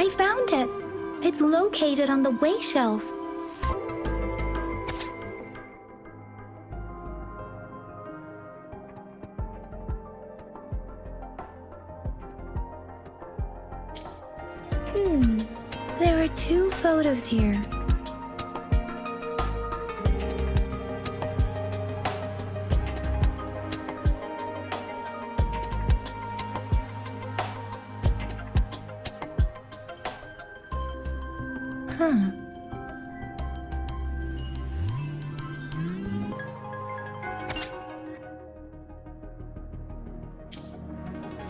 I found it! It's located on the way shelf. There are 2 photos here.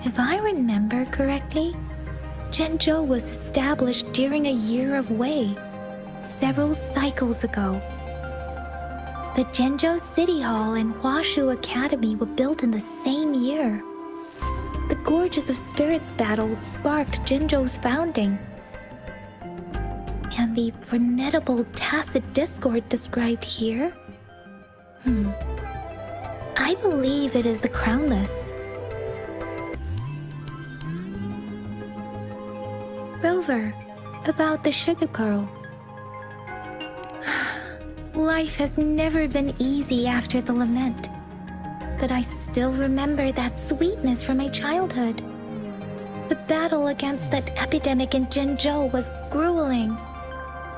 If I remember correctly, Jinzhou was established during a year of Wei, several cycles ago. The Jinzhou City Hall and Huashu Academy were built in the same year. The Gorges of Spirits battle sparked Jinzhou's founding. And the formidable tacit discord described here? I believe it is the Crownless. Rover, about the sugar pearl. Life has never been easy after the lament, but I still remember that sweetness from my childhood. The battle against that epidemic in Jinzhou was grueling.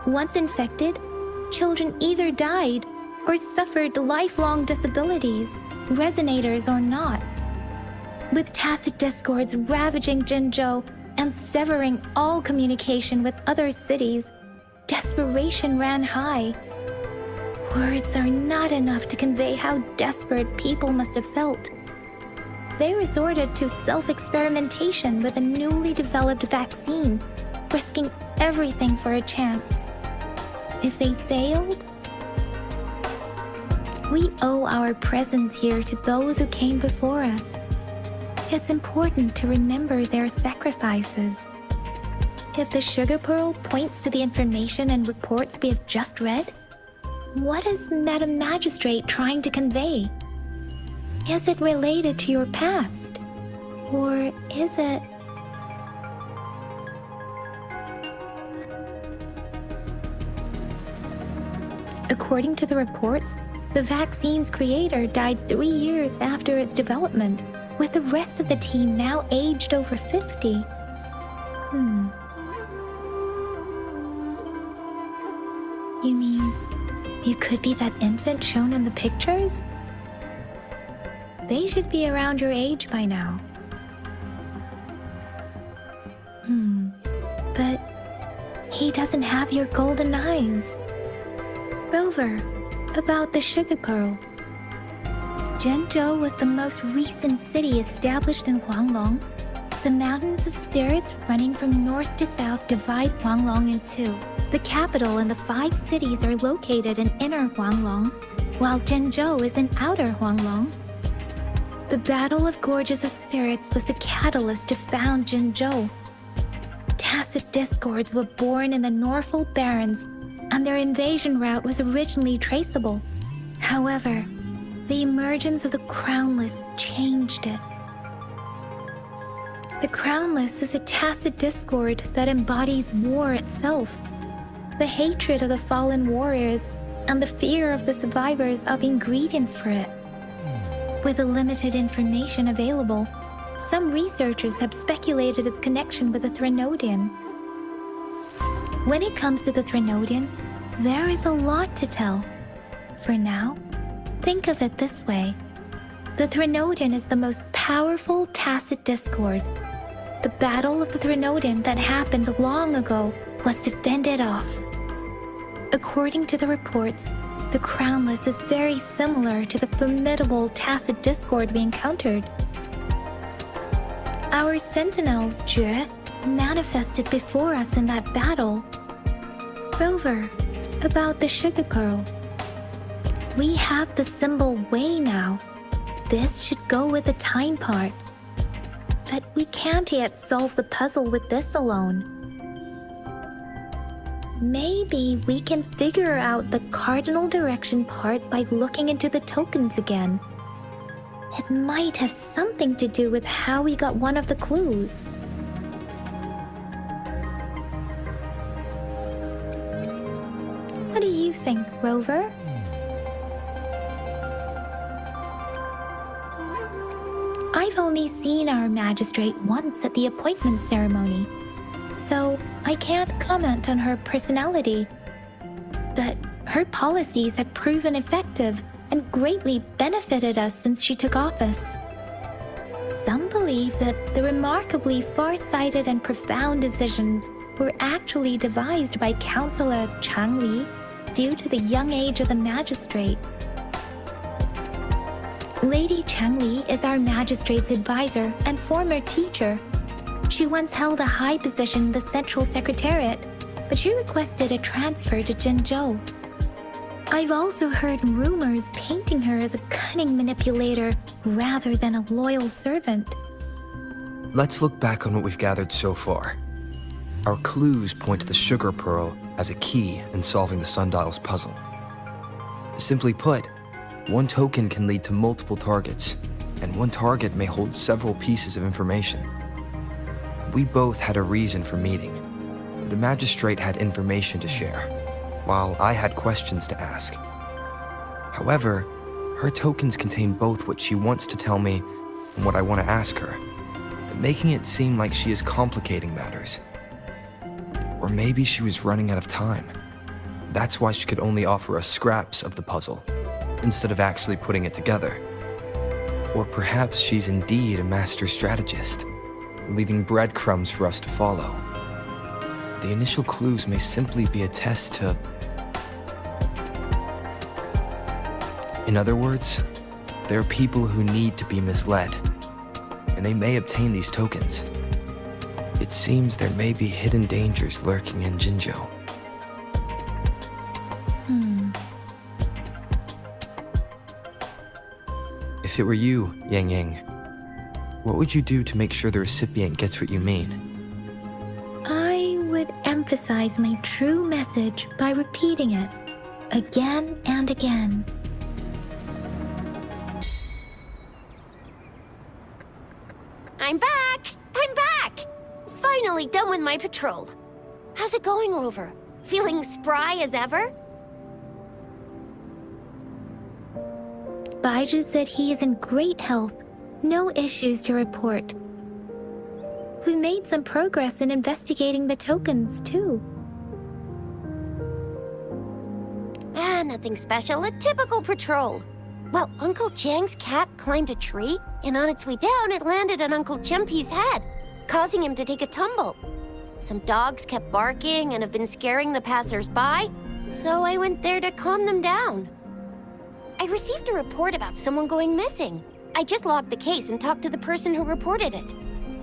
Once infected, children either died or suffered lifelong disabilities, resonators or not. With tacit discords ravaging Jinzhou and severing all communication with other cities, desperation ran high. Words are not enough to convey how desperate people must have felt. They resorted to self-experimentation with a newly developed vaccine, risking everything for a chance. If they failed, we owe our presence here to those who came before us. It's important to remember their sacrifices. If the sugar pearl points to the information and reports we have just read, what is Madam Magistrate trying to convey? Is it related to your past? Or is it... According to the reports, the vaccine's creator died 3 years after its development, with the rest of the team now aged over 50. You mean, you could be that infant shown in the pictures? They should be around your age by now. But he doesn't have your golden eyes. Rover, about the sugar pearl. Jinzhou was the most recent city established in Huanglong. The mountains of spirits running from north to south divide Huanglong in 2. The capital and the 5 cities are located in inner Huanglong, while Jinzhou is in outer Huanglong. The Battle of Gorges of Spirits was the catalyst to found Jinzhou. Tacit discords were born in the Norfolk Barrens, and their invasion route was originally traceable. However, the emergence of the Crownless changed it. The Crownless is a tacit discord that embodies war itself. The hatred of the fallen warriors and the fear of the survivors are the ingredients for it. With the limited information available, some researchers have speculated its connection with the Threnodian. When it comes to the Threnodian, there is a lot to tell. For now, think of it this way. The Threnodian is the most powerful tacit discord. The battle of the Threnodian that happened long ago was to fend it off. According to the reports, the Crownless is very similar to the formidable tacit discord we encountered. Our sentinel, Jue, manifested before us in that battle. Rover, about the sugar pearl. We have the symbol Wei now. This should go with the time part. But we can't yet solve the puzzle with this alone. Maybe we can figure out the cardinal direction part by looking into the tokens again. It might have something to do with how we got one of the clues. you think, Rover? I've only seen our magistrate once at the appointment ceremony, so I can't comment on her personality. But her policies have proven effective and greatly benefited us since she took office. Some believe that the remarkably far-sighted and profound decisions were actually devised by Councillor Changli due to the young age of the magistrate. Lady Changli is our magistrate's advisor and former teacher. She once held a high position in the Central Secretariat, but she requested a transfer to Jinzhou. I've also heard rumors painting her as a cunning manipulator rather than a loyal servant. Let's look back on what we've gathered so far. Our clues point to the sugar pearl as a key in solving the sundial's puzzle. Simply put, one token can lead to multiple targets, and one target may hold several pieces of information. We both had a reason for meeting. The magistrate had information to share, while I had questions to ask. However, her tokens contain both what she wants to tell me and what I want to ask her, making it seem like she is complicating matters. Or maybe she was running out of time. That's why she could only offer us scraps of the puzzle, instead of actually putting it together. Or perhaps she's indeed a master strategist, leaving breadcrumbs for us to follow. The initial clues may simply be a test to... In other words, there are people who need to be misled, and they may obtain these tokens. It seems there may be hidden dangers lurking in Jinzhou. If it were you, Yang Yang, what would you do to make sure the recipient gets what you mean? I would emphasize my true message by repeating it again and again. I'm back! I'm back! Finally done with my patrol. How's it going, Rover? Feeling spry as ever? Baiju said he is in great health, no issues to report. We made some progress in investigating the tokens, too. Nothing special, a typical patrol. Well, Uncle Jiang's cat climbed a tree, and on its way down, it landed on Uncle Jumpy's head, causing him to take a tumble. Some dogs kept barking and have been scaring the passers-by, so I went there to calm them down. I received a report about someone going missing. I just logged the case and talked to the person who reported it.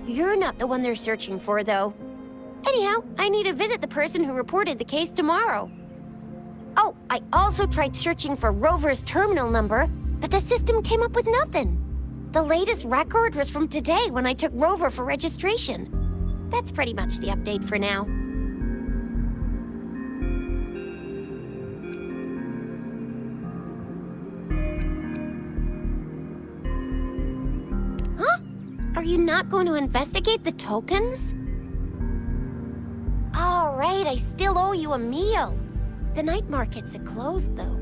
You're not the one they're searching for, though. Anyhow, I need to visit the person who reported the case tomorrow. Oh, I also tried searching for Rover's terminal number, but the system came up with nothing. The latest record was from today when I took Rover for registration. That's pretty much the update for now. Huh? Are you not going to investigate the tokens? All right, I still owe you a meal. The night markets are closed, though.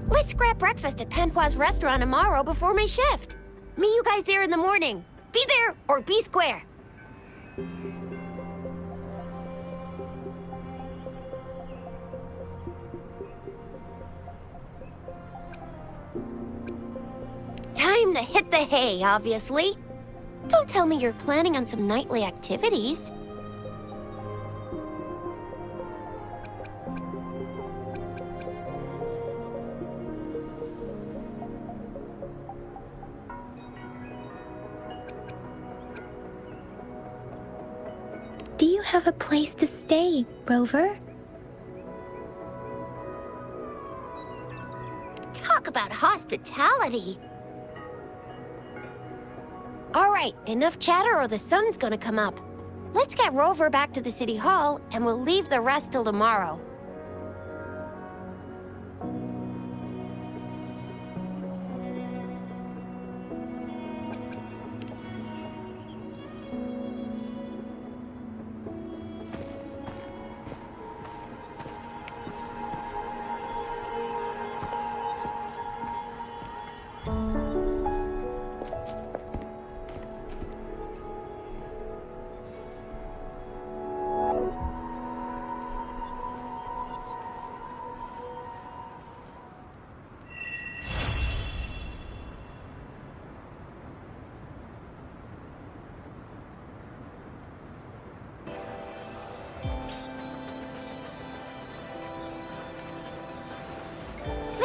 Let's grab breakfast at Panhua's restaurant tomorrow before my shift. Meet you guys there in the morning. Be there or be square. Time to hit the hay, obviously. Don't tell me you're planning on some nightly activities. Do you have a place to stay, Rover? Talk about hospitality. All right, enough chatter or the sun's gonna come up. Let's get Rover back to the city hall and we'll leave the rest till tomorrow.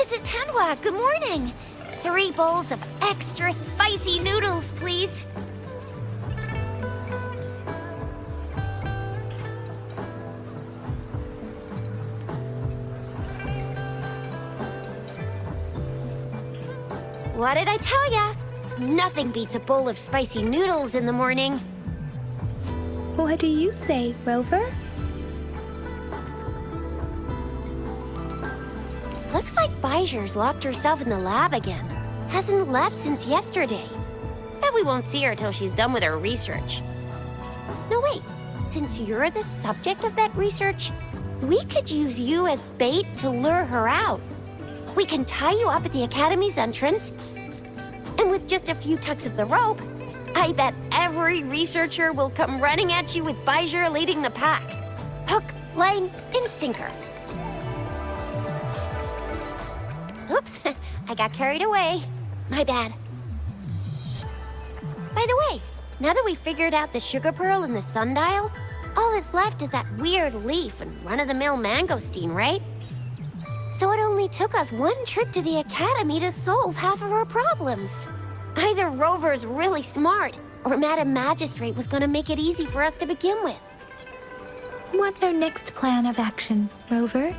Mrs. Panhua, good morning. 3 bowls of extra spicy noodles, please. What did I tell ya? Nothing beats a bowl of spicy noodles in the morning. What do you say, Rover? Looks like Baiju's locked herself in the lab again. Hasn't left since yesterday. Bet we won't see her till she's done with her research. No, wait. Since you're the subject of that research, we could use you as bait to lure her out. We can tie you up at the Academy's entrance, and with just a few tugs of the rope, I bet every researcher will come running at you with Baiju leading the pack. Hook, line, and sinker. Oops, I got carried away. My bad. By the way, now that we've figured out the sugar pearl and the sundial, all that's left is that weird leaf and run-of-the-mill mangosteen, right? So it only took us 1 trip to the Academy to solve half of our problems. Either Rover's really smart, or Madam Magistrate was gonna make it easy for us to begin with. What's our next plan of action, Rover?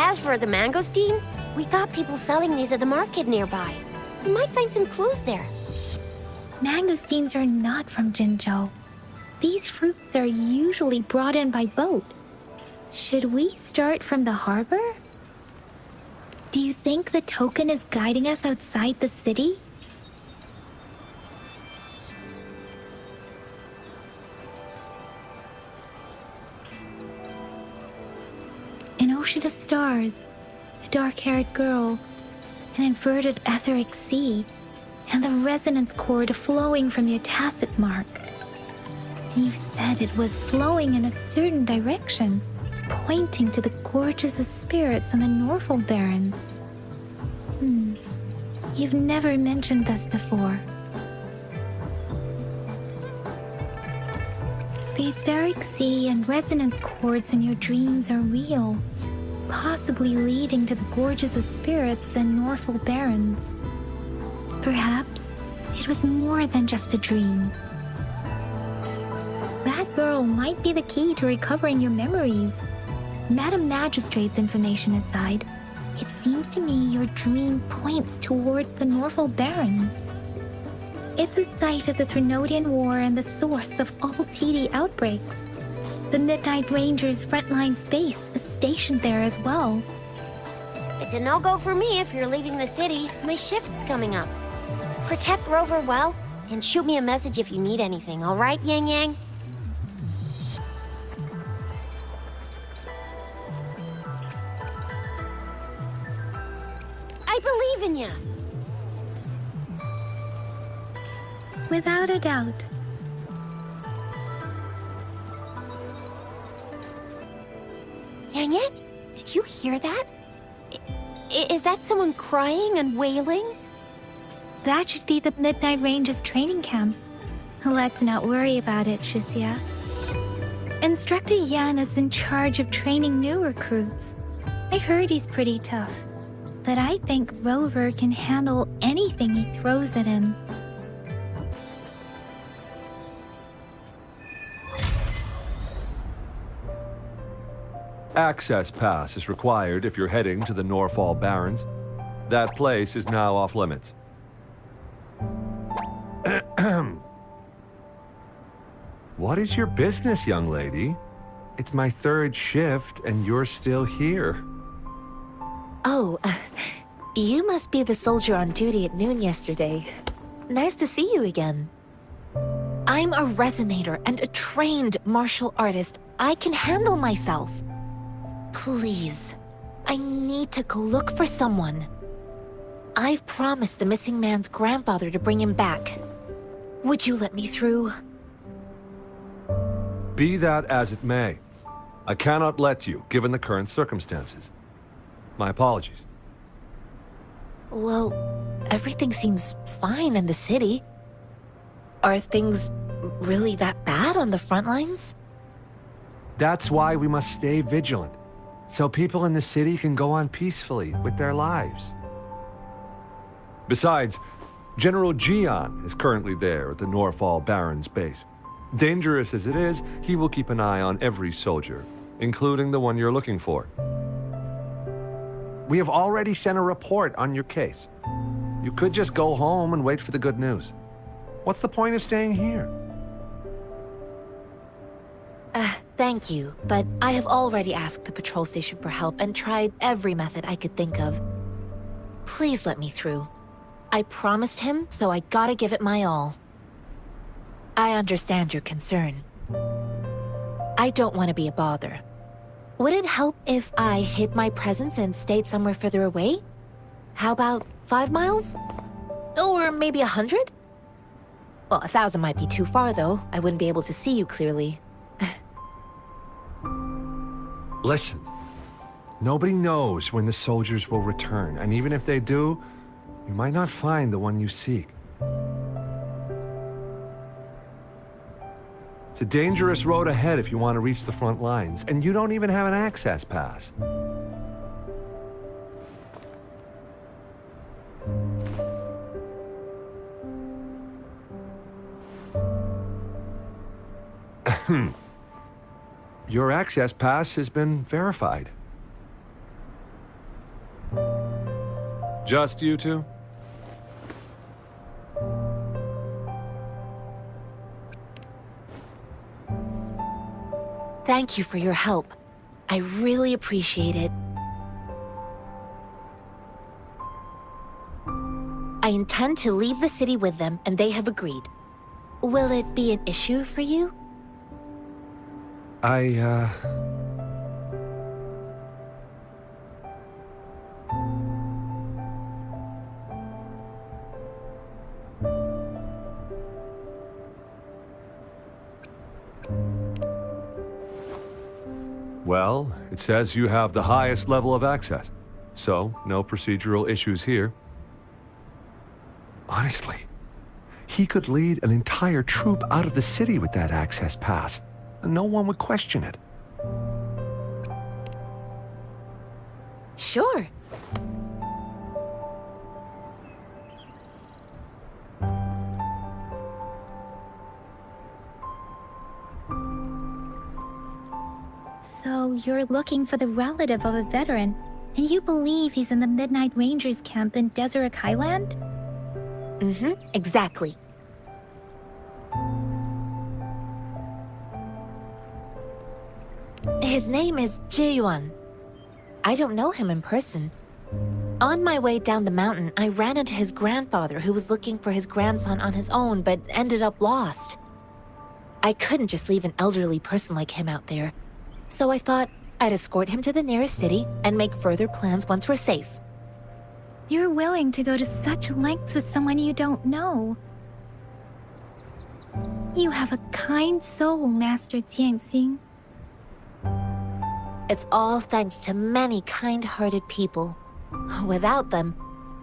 As for the mangosteen, we got people selling these at the market nearby. We might find some clues there. Mangosteens are not from Jinzhou. These fruits are usually brought in by boat. Should we start from the harbor? Do you think the token is guiding us outside the city? An ocean of stars, a dark-haired girl, an inverted etheric sea, and the resonance cord flowing from your tacit mark. And you said it was flowing in a certain direction, pointing to the gorges of spirits and the Norfolk Barrens. You've never mentioned this before. The etheric sea and resonance cords in your dreams are real, possibly leading to the gorges of spirits and Norfolk Barrens. Perhaps it was more than just a dream. That girl might be the key to recovering your memories. Madam Magistrate's information aside, it seems to me your dream points toward the Norfolk Barrens. It's a site of the Trinodian War and the source of all TD outbreaks. The Midnight Rangers' frontline base is stationed there as well. It's a no-go for me if you're leaving the city. My shift's coming up. Protect Rover well, and shoot me a message if you need anything, all right, Yang Yang? I believe in ya! Without a doubt. Yang Yang, did you hear that? Is that someone crying and wailing? That should be the Midnight Range's training camp. Let's not worry about it, Shizia. Instructor Yan is in charge of training new recruits. I heard he's pretty tough, but I think Rover can handle anything he throws at him. Access pass is required if you're heading to the Norfolk Barrens. That place is now off limits. What is your business, young lady? It's my 3rd shift and you're still here. Oh, you must be the soldier on duty at noon yesterday. Nice to see you again. I'm a resonator and a trained martial artist. I can handle myself. Please, I need to go look for someone. I've promised the missing man's grandfather to bring him back. Would you let me through? Be that as it may, I cannot let you, given the current circumstances. My apologies. Well, everything seems fine in the city. Are things really that bad on the front lines? That's why we must stay vigilant, so people in the city can go on peacefully with their lives. Besides, General Jian is currently there at the Norfall Baron's base. Dangerous as it is, he will keep an eye on every soldier, including the one you're looking for. We have already sent a report on your case. You could just go home and wait for the good news. What's the point of staying here? Thank you, but I have already asked the patrol station for help and tried every method I could think of. Please let me through. I promised him, so I gotta give it my all. I understand your concern. I don't want to be a bother. Would it help if I hid my presence and stayed somewhere further away? How about 5 miles? Or maybe 100? Well, 1,000 might be too far, though. I wouldn't be able to see you clearly. Listen, nobody knows when the soldiers will return, and even if they do, you might not find the one you seek. It's a dangerous road ahead if you want to reach the front lines, and you don't even have an access pass. Your access pass has been verified. Just you two? Thank you for your help. I really appreciate it. I intend to leave the city with them, and they have agreed. Will it be an issue for you? Well, it says you have the highest level of access, so no procedural issues here. Honestly, he could lead an entire troop out of the city with that access pass, and no one would question it. Sure. So you're looking for the relative of a veteran, and you believe he's in the Midnight Rangers camp in Deseret Highland? Exactly. His name is Jiyuan. I don't know him in person. On my way down the mountain, I ran into his grandfather who was looking for his grandson on his own but ended up lost. I couldn't just leave an elderly person like him out there, so I thought I'd escort him to the nearest city and make further plans once we're safe. You're willing to go to such lengths with someone you don't know. You have a kind soul, Master Jianxing. It's all thanks to many kind-hearted people. Without them,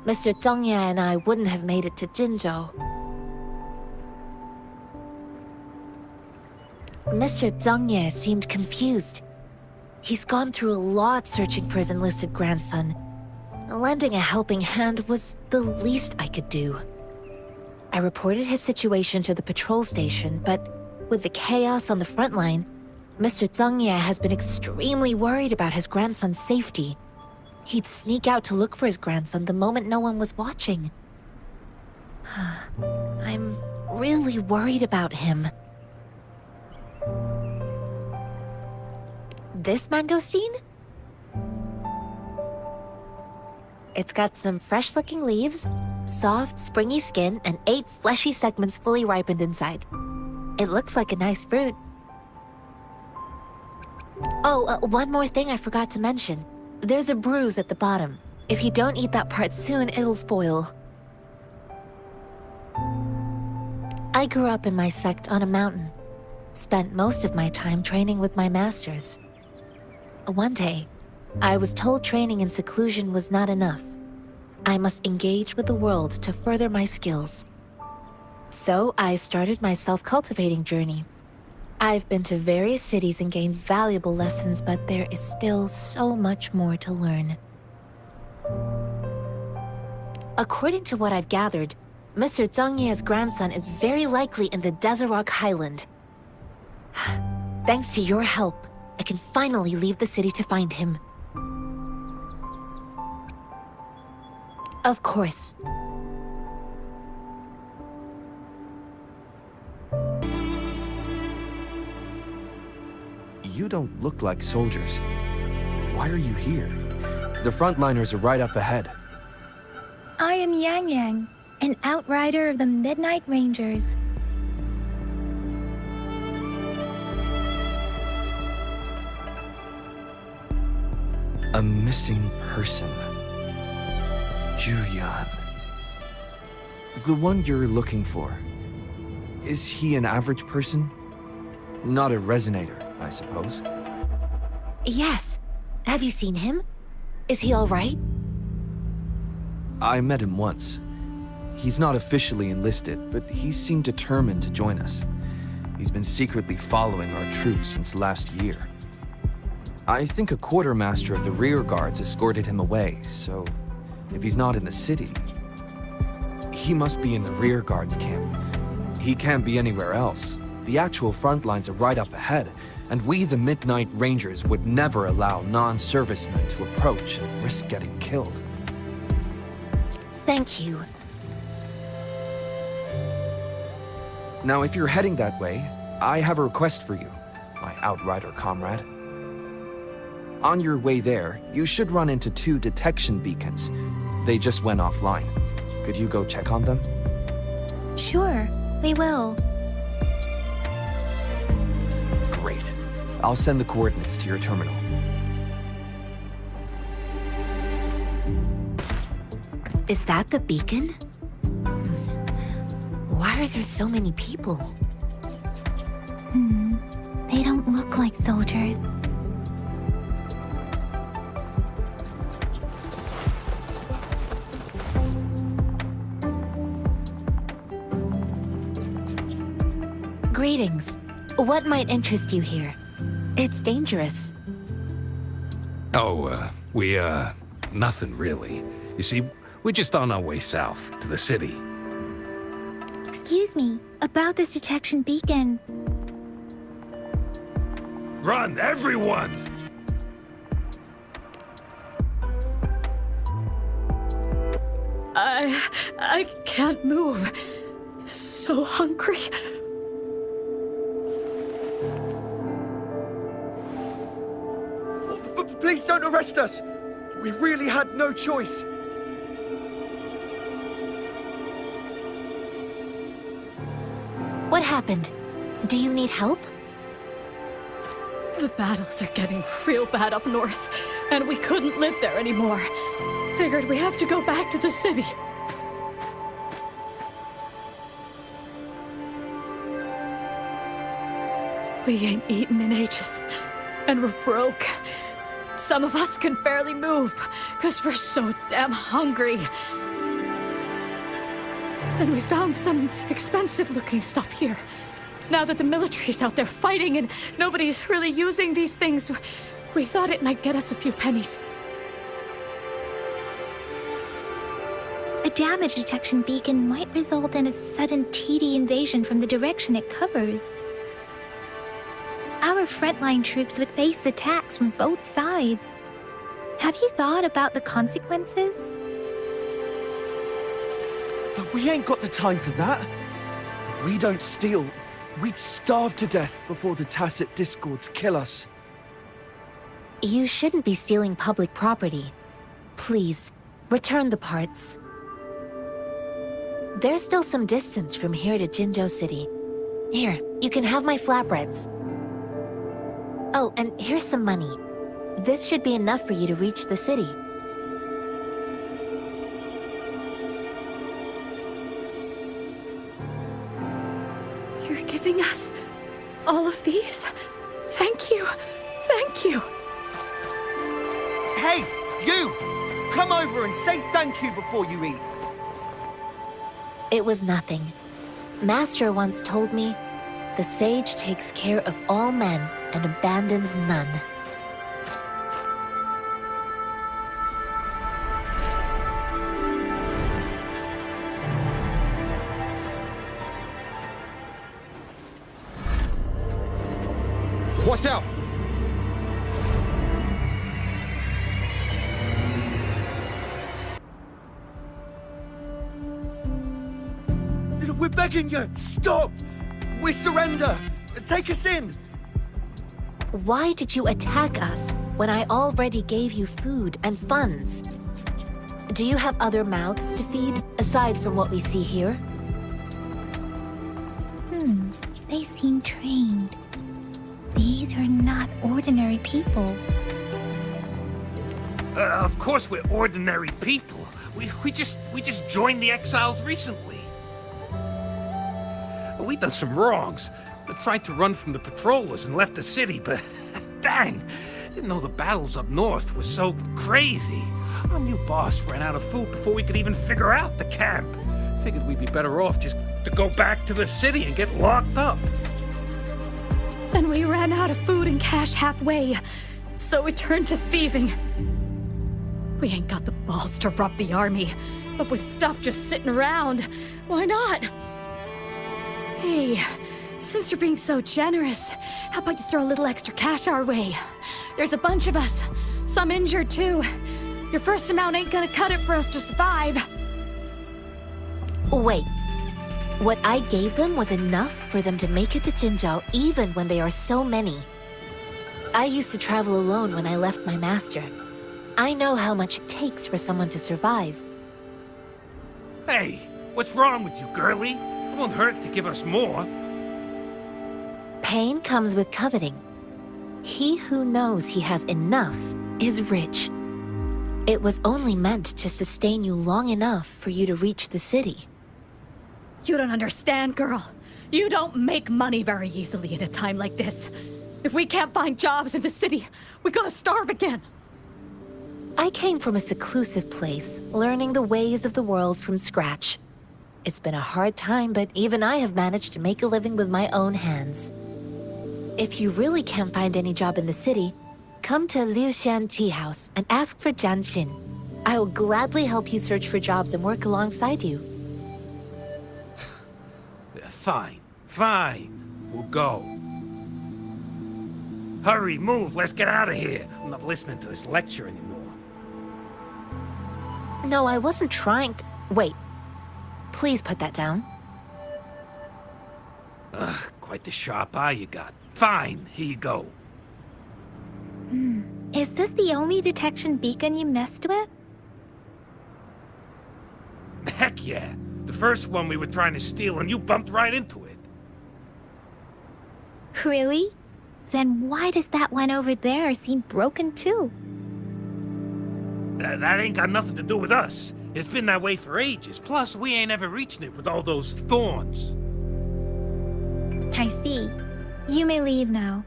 Mr. Zhongye and I wouldn't have made it to Jinzhou. Mr. Zhongye seemed confused. He's gone through a lot searching for his enlisted grandson. Lending a helping hand was the least I could do. I reported his situation to the patrol station, but with the chaos on the front line, Mr. Zhongye has been extremely worried about his grandson's safety. He'd sneak out to look for his grandson the moment no one was watching. I'm really worried about him. This mangosteen? It's got some fresh-looking leaves, soft, springy skin, and 8 fleshy segments fully ripened inside. It looks like a nice fruit. Oh, one more thing I forgot to mention. There's a bruise at the bottom. If you don't eat that part soon, it'll spoil. I grew up in my sect on a mountain. Spent most of my time training with my masters. One day, I was told training in seclusion was not enough. I must engage with the world to further my skills. So I started my self-cultivating journey. I've been to various cities and gained valuable lessons, but there is still so much more to learn. According to what I've gathered, Mr. Zhang Ye's grandson is very likely in the Desert Highland. Thanks to your help, I can finally leave the city to find him. Of course. You don't look like soldiers. Why are you here? The frontliners are right up ahead. I am Yang Yang, an outrider of the Midnight Rangers. A missing person. Juyan. The one you're looking for. Is he an average person? Not a resonator, I suppose. Yes. Have you seen him? Is he all right? I met him once. He's not officially enlisted, but he seemed determined to join us. He's been secretly following our troops since last year. I think a quartermaster of the rear guards escorted him away, so if he's not in the city, he must be in the rear guards camp. He can't be anywhere else. The actual front lines are right up ahead, and we, the Midnight Rangers, would never allow non-servicemen to approach and risk getting killed. Thank you. Now, if you're heading that way, I have a request for you, my outrider comrade. On your way there, you should run into 2 detection beacons. They just went offline. Could you go check on them? Sure, we will. Great. I'll send the coordinates to your terminal. Is that the beacon? Why are there so many people? They don't look like soldiers. Greetings. What might interest you here? It's dangerous. Oh, nothing really. You see, we're just on our way south to the city. Excuse me, about this detection beacon. Run, everyone! I can't move. So hungry. Please don't arrest us! We really had no choice. What happened? Do you need help? The battles are getting real bad up north, and we couldn't live there anymore. Figured we have to go back to the city. We ain't eaten in ages, and we're broke. Some of us can barely move, because we're so damn hungry. Then we found some expensive-looking stuff here. Now that the military's out there fighting and nobody's really using these things, we thought it might get us a few pennies. A damage detection beacon might result in a sudden TD invasion from the direction it covers. Our frontline troops would face attacks from both sides. Have you thought about the consequences? But we ain't got the time for that. If we don't steal, we'd starve to death before the Tacit Discords kill us. You shouldn't be stealing public property. Please, return the parts. There's still some distance from here to Jinzhou City. Here, you can have my flatbreads. Oh, and here's some money. This should be enough for you to reach the city. You're giving us all of these? Thank you. Thank you. Hey, you! Come over and say thank you before you eat. It was nothing. Master once told me, the sage takes care of all men and abandons none. Watch out! We're begging you! Stop! We surrender! Take us in! Why did you attack us when I already gave you food and funds? Do you have other mouths to feed, aside from what we see here? They seem trained. These are not ordinary people. Of course we're ordinary people. We just joined the exiles recently. We done some wrongs. We tried to run from the patrollers and left the city, but dang, didn't know the battles up north were so crazy. Our new boss ran out of food before we could even figure out the camp. Figured we'd be better off just to go back to the city and get locked up. Then we ran out of food and cash halfway, so we turned to thieving. We ain't got the balls to rob the army, but with stuff just sitting around, why not? Hey, since you're being so generous, how about you throw a little extra cash our way? There's a bunch of us, some injured too. Your first amount ain't gonna cut it for us to survive. Wait, what I gave them was enough for them to make it to Jinzhou even when they are so many. I used to travel alone when I left my master. I know how much it takes for someone to survive. Hey, what's wrong with you, girlie? It won't hurt to give us more. Pain comes with coveting. He who knows he has enough is rich. It was only meant to sustain you long enough for you to reach the city. You don't understand, girl. You don't make money very easily in a time like this. If we can't find jobs in the city, we're gonna starve again. I came from a seclusive place, learning the ways of the world from scratch. It's been a hard time, but even I have managed to make a living with my own hands. If you really can't find any job in the city, come to Liu Xian Tea House and ask for Jian Xin. I will gladly help you search for jobs and work alongside you. Fine. We'll go. Hurry, move, let's get out of here. I'm not listening to this lecture anymore. No, I wasn't trying to... Wait. Please put that down. Quite the sharp eye you got. Fine, here you go. Is this the only detection beacon you messed with? Heck yeah. The first one we were trying to steal and you bumped right into it. Really? Then why does that one over there seem broken too? That ain't got nothing to do with us. It's been that way for ages. Plus, we ain't ever reaching it with all those thorns. I see. You may leave now.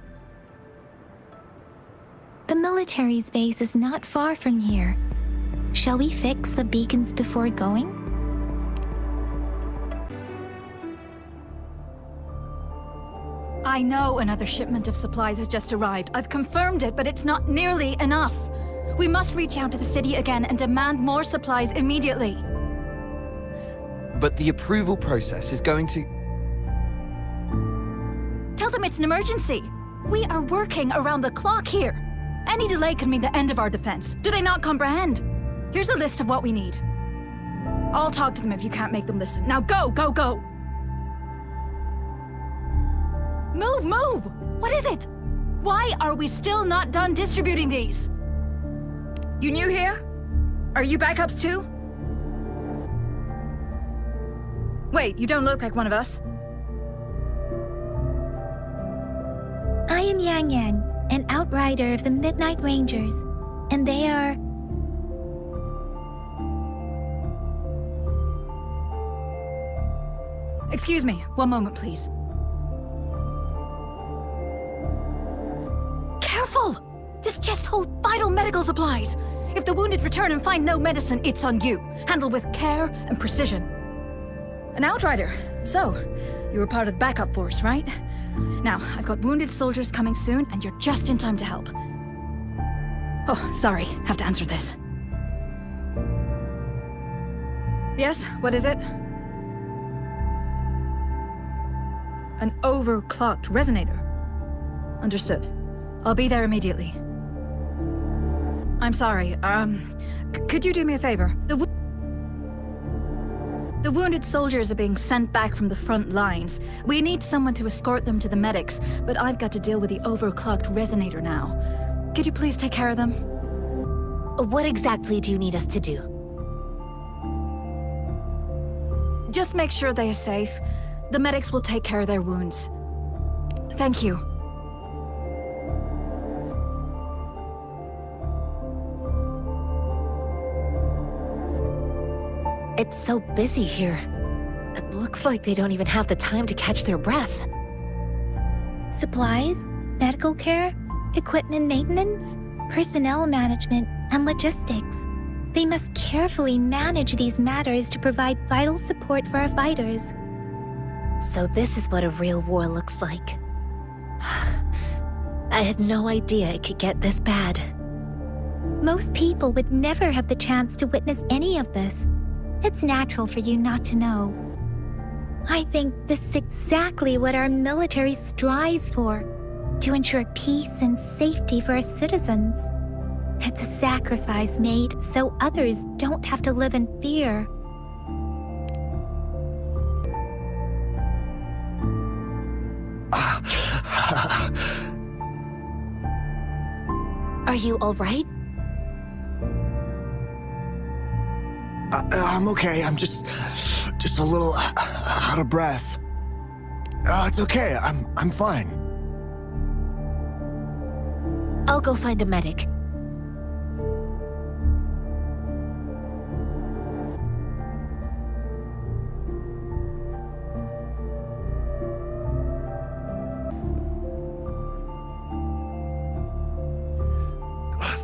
The military's base is not far from here. Shall we fix the beacons before going? I know another shipment of supplies has just arrived. I've confirmed it, but it's not nearly enough. We must reach out to the city again and demand more supplies immediately. But the approval process is going to... Tell them it's an emergency. We are working around the clock here. Any delay could mean the end of our defense. Do they not comprehend? Here's a list of what we need. I'll talk to them if you can't make them listen. Now go, go, go! Move, move! What is it? Why are we still not done distributing these? You new here? Are you backups too? Wait, you don't look like one of us. I am Yang Yang, an outrider of the Midnight Rangers, and they are... Excuse me, one moment please. Careful! This chest holds vital medical supplies. If the wounded return and find no medicine, it's on you. Handle with care and precision. An outrider. So, you were part of the backup force, right? Now, I've got wounded soldiers coming soon, and you're just in time to help. Oh, sorry, have to answer this. Yes, what is it? An overclocked resonator. Understood. I'll be there immediately. I'm sorry, could you do me a favor? The wounded soldiers are being sent back from the front lines. We need someone to escort them to the medics, but I've got to deal with the overclocked resonator now. Could you please take care of them? What exactly do you need us to do? Just make sure they are safe. The medics will take care of their wounds. Thank you. It's so busy here. It looks like they don't even have the time to catch their breath. Supplies, medical care, equipment maintenance, personnel management, and logistics. They must carefully manage these matters to provide vital support for our fighters. So this is what a real war looks like. I had no idea it could get this bad. Most people would never have the chance to witness any of this. It's natural for you not to know. I think this is exactly what our military strives for, to ensure peace and safety for our citizens. It's a sacrifice made so others don't have to live in fear. Are you all right? I'm okay. I'm just a little out of breath. It's okay. I'm fine. I'll go find a medic.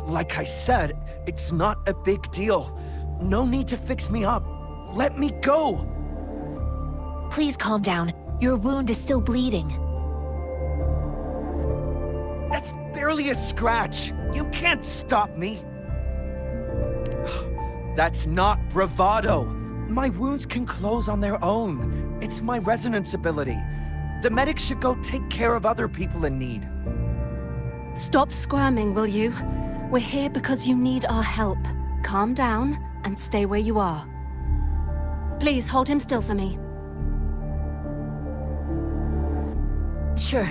Like I said, it's not a big deal. No need to fix me up. Let me go! Please calm down. Your wound is still bleeding. That's barely a scratch. You can't stop me. That's not bravado. My wounds can close on their own. It's my resonance ability. The medics should go take care of other people in need. Stop squirming, will you? We're here because you need our help. Calm down and stay where you are. Please hold him still for me. Sure.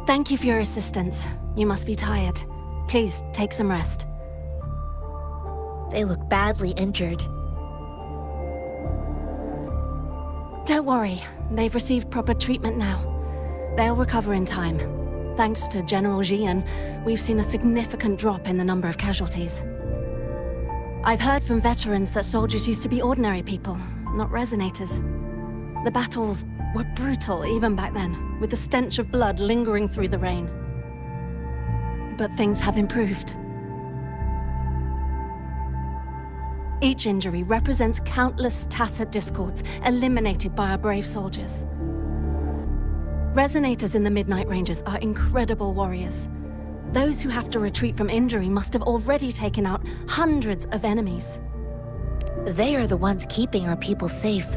Thank you for your assistance. You must be tired. Please, take some rest. They look badly injured. Don't worry, they've received proper treatment now. They'll recover in time. Thanks to General Jian, we've seen a significant drop in the number of casualties. I've heard from veterans that soldiers used to be ordinary people, not resonators. The battles were brutal even back then, with the stench of blood lingering through the rain. But things have improved. Each injury represents countless tacit discords eliminated by our brave soldiers. Resonators in the Midnight Ranges are incredible warriors. Those who have to retreat from injury must have already taken out hundreds of enemies. They are the ones keeping our people safe.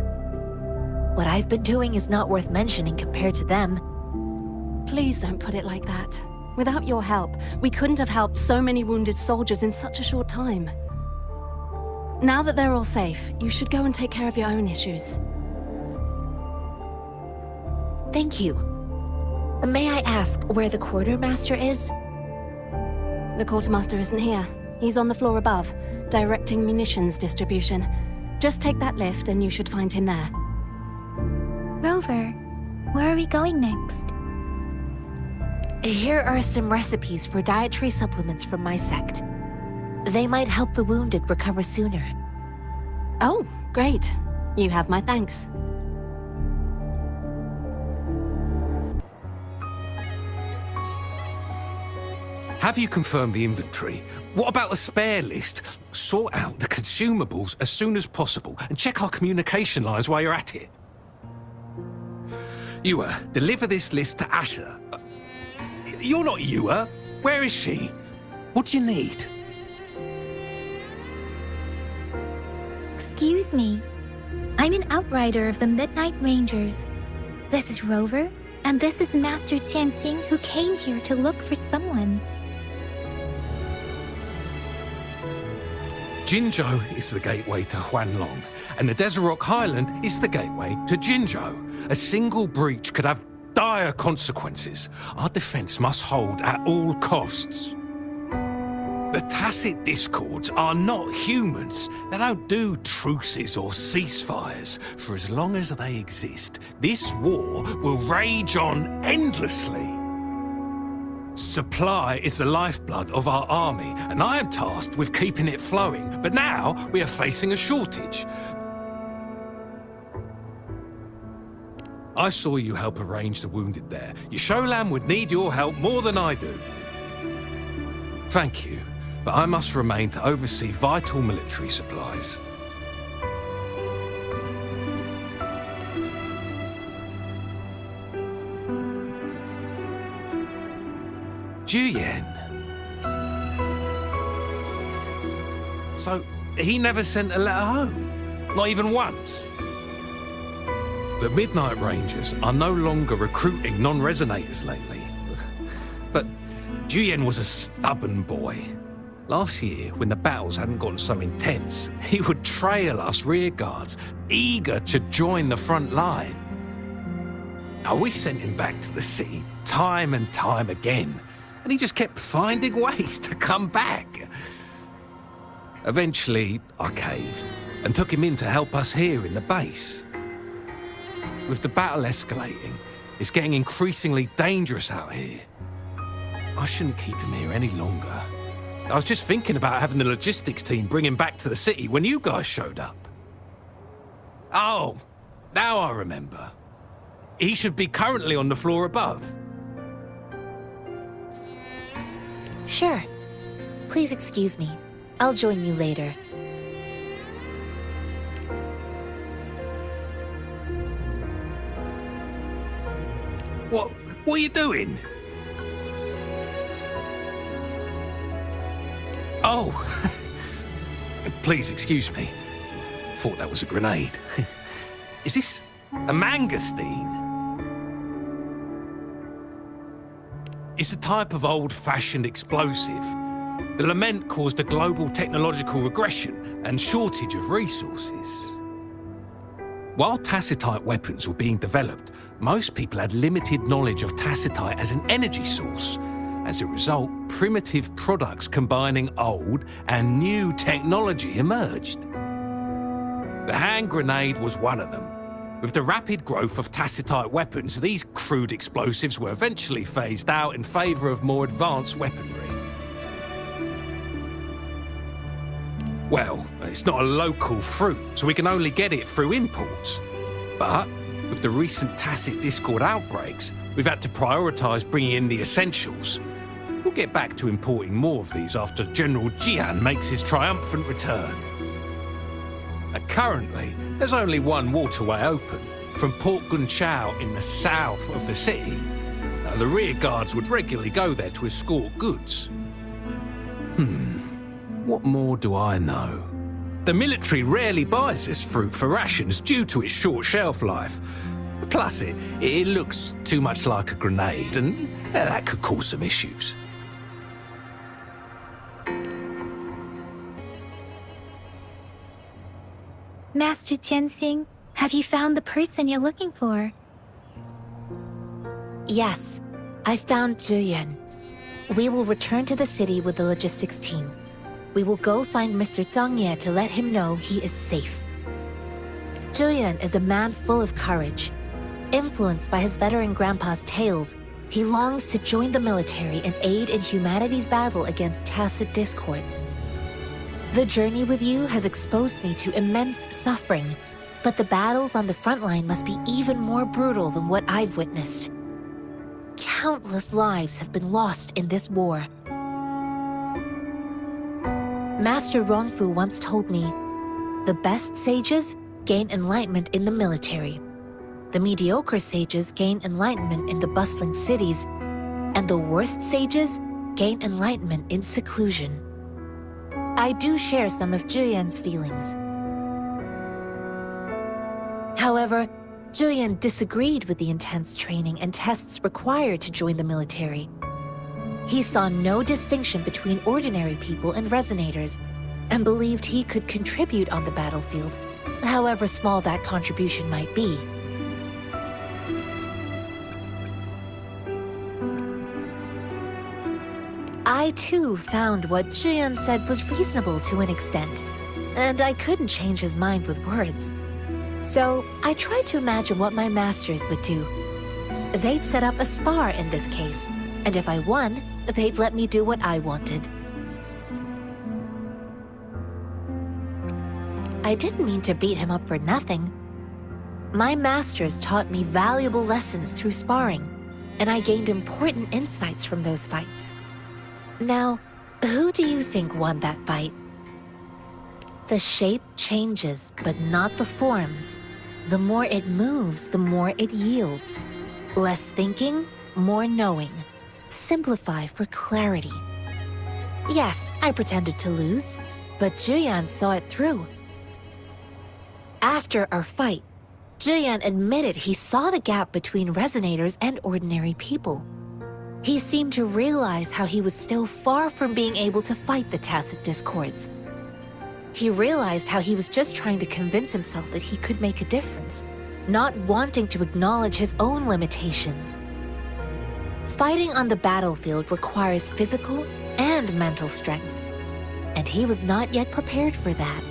What I've been doing is not worth mentioning compared to them. Please don't put it like that. Without your help, we couldn't have helped so many wounded soldiers in such a short time. Now that they're all safe, you should go and take care of your own issues. Thank you. May I ask where the quartermaster is? The quartermaster isn't here. He's on the floor above, directing munitions distribution. Just take that lift and you should find him there. Rover, where are we going next? Here are some recipes for dietary supplements from my sect. They might help the wounded recover sooner. Oh, great. You have my thanks. have you confirmed the inventory? What about the spare list? Sort out the consumables as soon as possible and check our communication lines while you're at it. Yuwa, deliver this list to Asher. You're not Yuwa. Where is she? What do you need? Excuse me. I'm an outrider of the Midnight Rangers. This is Rover, and this is Master Tianxing, who came here to look for someone. Jinzhou is the gateway to Huanglong, and the Desert Rock Highland is the gateway to Jinzhou. A single breach could have dire consequences. Our defense must hold at all costs. The Tacit Discords are not humans. They don't do truces or ceasefires. For as long as they exist, this war will rage on endlessly. Supply is the lifeblood of our army, and I am tasked with keeping it flowing. But now we are facing a shortage. I saw you help arrange the wounded there. Yasholan would need your help more than I do. Thank you, but I must remain to oversee vital military supplies. Juyen. So, he never sent a letter home? Not even once? The Midnight Rangers are no longer recruiting non-resonators lately. But Juyen was a stubborn boy. Last year, when the battles hadn't gotten so intense, he would trail us rearguards, eager to join the front line. Now, we sent him back to the city time and time again, and he just kept finding ways to come back. Eventually, I caved and took him in to help us here in the base. With the battle escalating, it's getting increasingly dangerous out here. I shouldn't keep him here any longer. I was just thinking about having the logistics team bring him back to the city when you guys showed up. Oh, now I remember. He should be currently on the floor above. Sure. Please excuse me. I'll join you later. What are you doing? Oh, please excuse me. Thought that was a grenade. Is this a mangosteen? It's a type of old-fashioned explosive. The lament caused a global technological regression and shortage of resources. While tacitite weapons were being developed, most people had limited knowledge of tacitite as an energy source. As a result, primitive products combining old and new technology emerged. The hand grenade was one of them. With the rapid growth of tacitite weapons, these crude explosives were eventually phased out in favor of more advanced weaponry. Well, it's not a local fruit, so we can only get it through imports. But with the recent Tacit Discord outbreaks, we've had to prioritize bringing in the essentials. We'll get back to importing more of these after General Jian makes his triumphant return. Currently, there's only one waterway open, from Port Gunchao in the south of the city. The rear guards would regularly go there to escort goods. What more do I know? The military rarely buys this fruit for rations due to its short shelf life. Plus, it looks too much like a grenade, and that could cause some issues. Master Tianxing, have you found the person you're looking for? Yes, I found Juyen. We will return to the city with the logistics team. We will go find Mr. Zhang Ye to let him know he is safe. Juyen is a man full of courage. Influenced by his veteran grandpa's tales, he longs to join the military and aid in humanity's battle against Tacit Discords. The journey with you has exposed me to immense suffering, but the battles on the front line must be even more brutal than what I've witnessed. Countless lives have been lost in this war. Master Rongfu once told me, the best sages gain enlightenment in the military. The mediocre sages gain enlightenment in the bustling cities, and the worst sages gain enlightenment in seclusion. I do share some of Zhiyan's feelings. However, Zhiyan disagreed with the intense training and tests required to join the military. He saw no distinction between ordinary people and resonators, and believed he could contribute on the battlefield, however small that contribution might be. I too found what Zhiyan said was reasonable to an extent, and I couldn't change his mind with words. So I tried to imagine what my masters would do. They'd set up a spar in this case, and if I won, they'd let me do what I wanted. I didn't mean to beat him up for nothing. My masters taught me valuable lessons through sparring, and I gained important insights from those fights. Now, who do you think won that fight? The shape changes, but not the forms. The more it moves, the more it yields. Less thinking, more knowing. Simplify for clarity. Yes, I pretended to lose, but Zhiyan saw it through. After our fight, Zhiyan admitted he saw the gap between resonators and ordinary people. He seemed to realize how he was still far from being able to fight the tacit discords. He realized how he was just trying to convince himself that he could make a difference, not wanting to acknowledge his own limitations. Fighting on the battlefield requires physical and mental strength, and he was not yet prepared for that.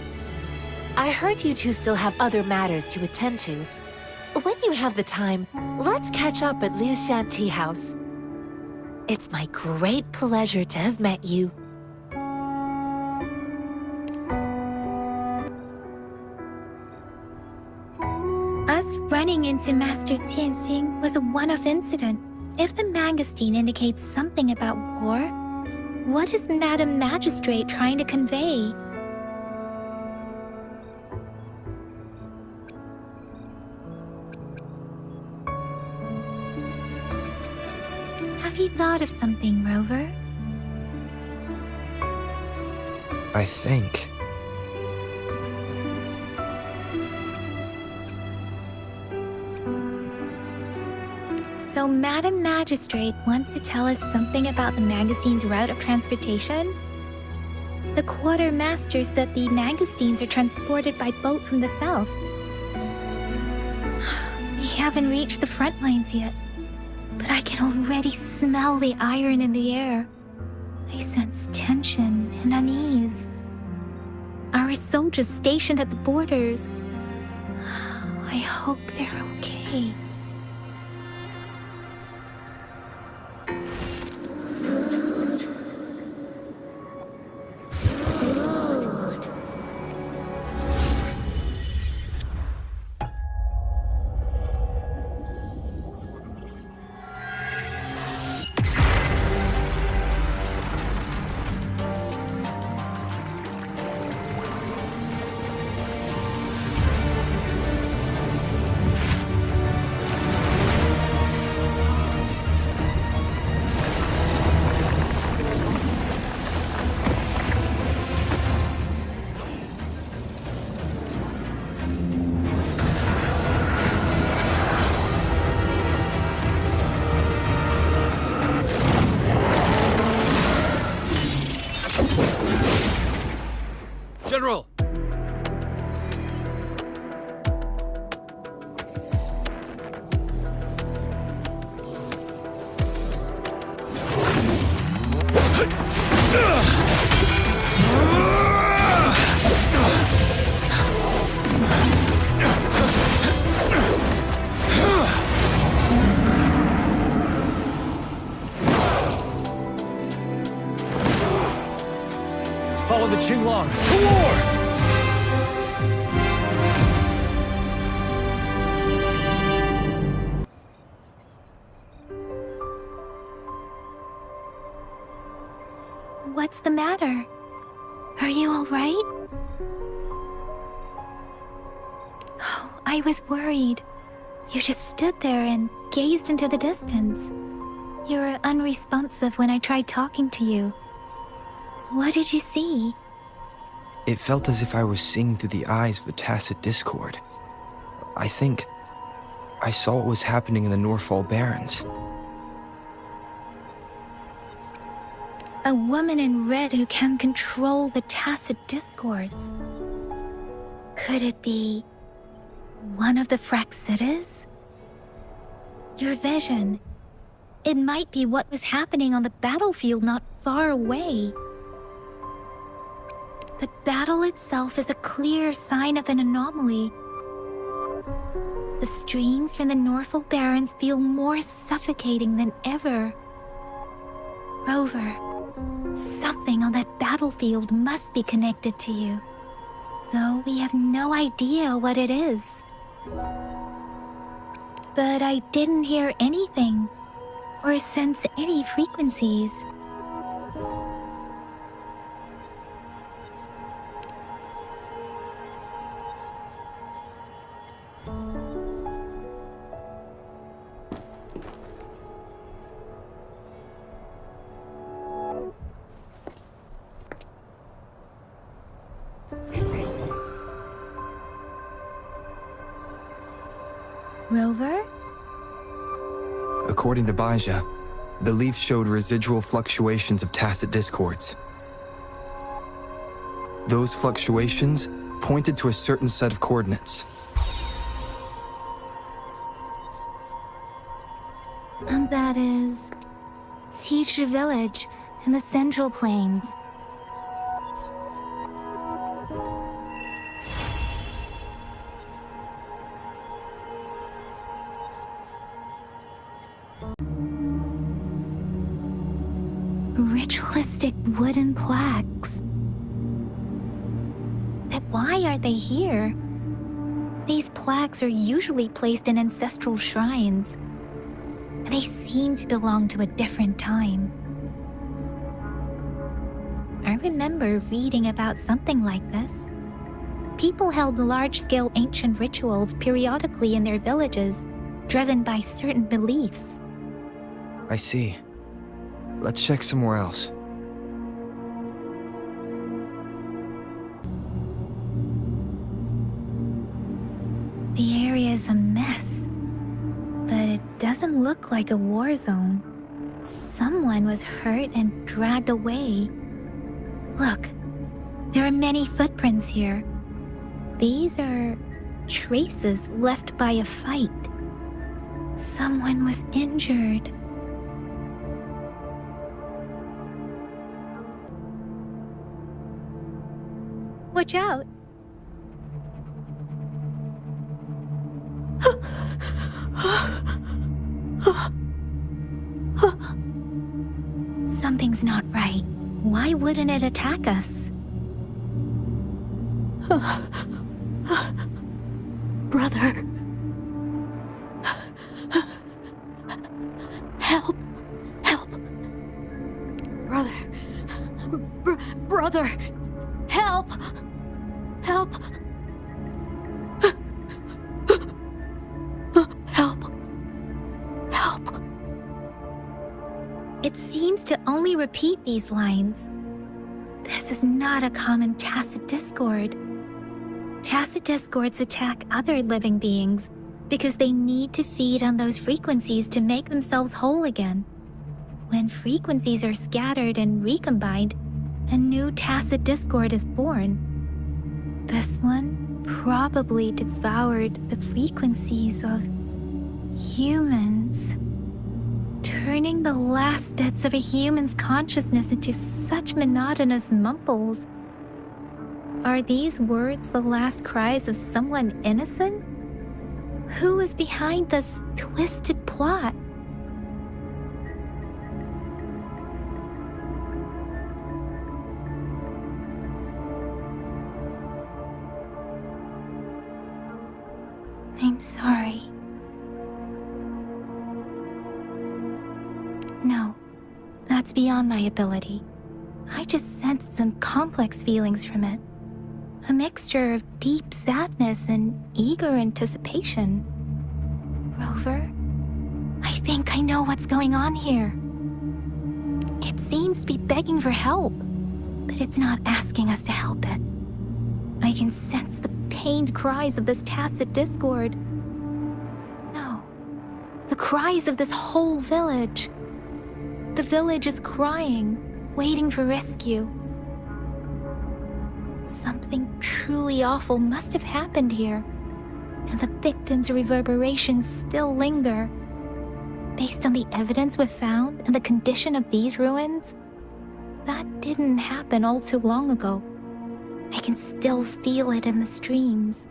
I heard you two still have other matters to attend to. When you have the time, let's catch up at Liu Shan Tea House. It's my great pleasure to have met you. Us running into Master Tianxing was a one-off incident. If the Mangosteen indicates something about war, what is Madam Magistrate trying to convey? Have you thought of something, Rover? I think. So Madam Magistrate wants to tell us something about the Mangosteens' route of transportation? The Quartermaster said the Mangosteens are transported by boat from the south. We haven't reached the front lines yet, but I can already smell the iron in the air. I sense tension and unease. Our soldiers stationed at the borders. I hope they're okay. General! Follow the Huanglong to war! What's the matter? Are you all right? Oh, I was worried. You just stood there and gazed into the distance. You were unresponsive when I tried talking to you. What did you see? It felt as if I was seeing through the eyes of a tacit discord. I think I saw what was happening in the Northfall Barrens. A woman in red who can control the tacit discords. Could it be one of the Fraxitas? Your vision. It might be what was happening on the battlefield not far away. The battle itself is a clear sign of an anomaly. The streams from the Northfall Barrens feel more suffocating than ever. Rover, something on that battlefield must be connected to you, though we have no idea what it is. But I didn't hear anything, or sense any frequencies. Rover? According to Baja, the leaf showed residual fluctuations of tacit discords. Those fluctuations pointed to a certain set of coordinates. And that is Teacher Village in the Central Plains. Ritualistic wooden plaques. But why are they here? These plaques are usually placed in ancestral shrines. They seem to belong to a different time. I remember reading about something like this. People held large-scale ancient rituals periodically in their villages, driven by certain beliefs. I see. Let's check somewhere else. The area is a mess, but it doesn't look like a war zone. Someone was hurt and dragged away. Look, there are many footprints here. These are traces left by a fight. Someone was injured. Watch out! Something's not right. Why wouldn't it attack us? Brother. Help. Help. Brother. Brother. Help. Help. Help. Help. It seems to only repeat these lines. This is not a common tacit discord. Tacit discords attack other living beings because they need to feed on those frequencies to make themselves whole again. When frequencies are scattered and recombined, a new tacit discord is born. This one probably devoured the frequencies of humans, turning the last bits of a human's consciousness into such monotonous mumbles. Are these words the last cries of someone innocent? Who is behind this twisted plot? I'm sorry. No, that's beyond my ability. I just sensed some complex feelings from it. A mixture of deep sadness and eager anticipation. Rover, I think I know what's going on here. It seems to be begging for help, but it's not asking us to help it. I can sense the pained cries of this tacit discord. No, the cries of this whole village. The village is crying, waiting for rescue. Something truly awful must have happened here, and the victims' reverberations still linger. Based on the evidence we've found and the condition of these ruins, that didn't happen all too long ago. I can still feel it in the streams.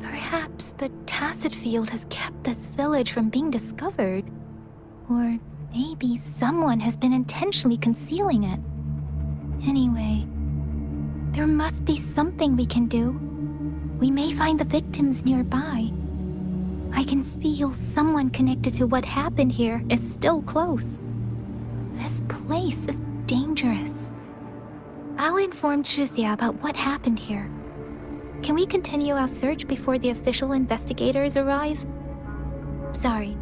Perhaps the tacit field has kept this village from being discovered. Or maybe someone has been intentionally concealing it. Anyway, there must be something we can do. We may find the victims nearby. I can feel someone connected to what happened here is still close. This place is dangerous. I'll inform Chuzia about what happened here. Can we continue our search before the official investigators arrive? Sorry,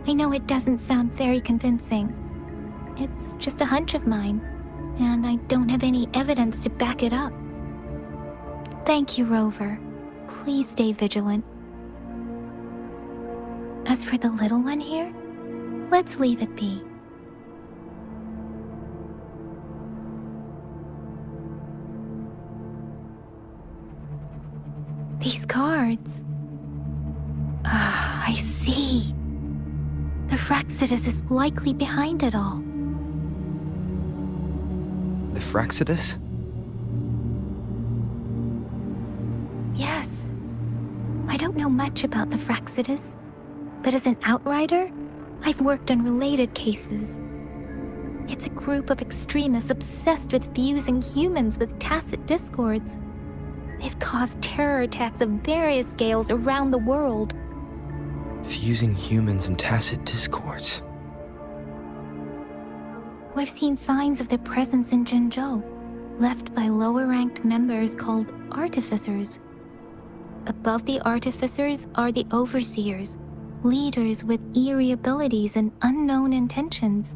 I know it doesn't sound very convincing. It's just a hunch of mine, and I don't have any evidence to back it up. Thank you, Rover. Please stay vigilant. As for the little one here, let's leave it be. These cards. I see. The Fraxidus is likely behind it all. The Fraxidus? Yes. I don't know much about the Fraxidus, but as an outrider, I've worked on related cases. It's a group of extremists obsessed with fusing humans with tacit discords. They've caused terror attacks of various scales around the world. Fusing humans and tacit discords. We've seen signs of their presence in Jinzhou, left by lower-ranked members called artificers. Above the artificers are the overseers, leaders with eerie abilities and unknown intentions.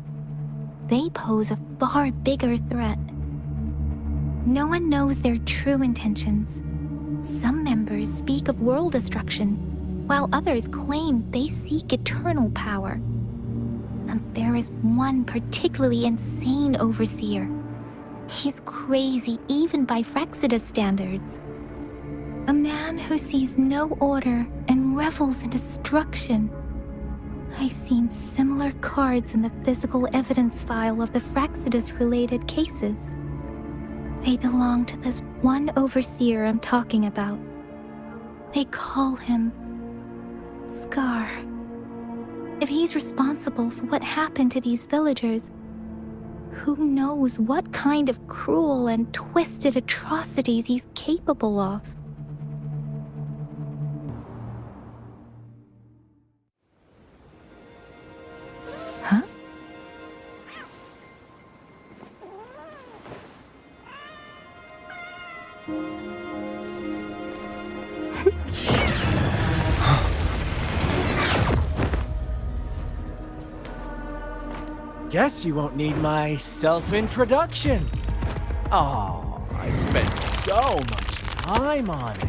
They pose a far bigger threat. No one knows their true intentions. Some members speak of world destruction, while others claim they seek eternal power. And there is one particularly insane overseer. He's crazy even by Fraxidus standards. A man who sees no order and revels in destruction. I've seen similar cards in the physical evidence file of the Fraxidus-related cases. They belong to this one overseer I'm talking about. They call him Scar. If he's responsible for what happened to these villagers, who knows what kind of cruel and twisted atrocities he's capable of? Huh? Guess you won't need my self-introduction. Oh, I spent so much time on it.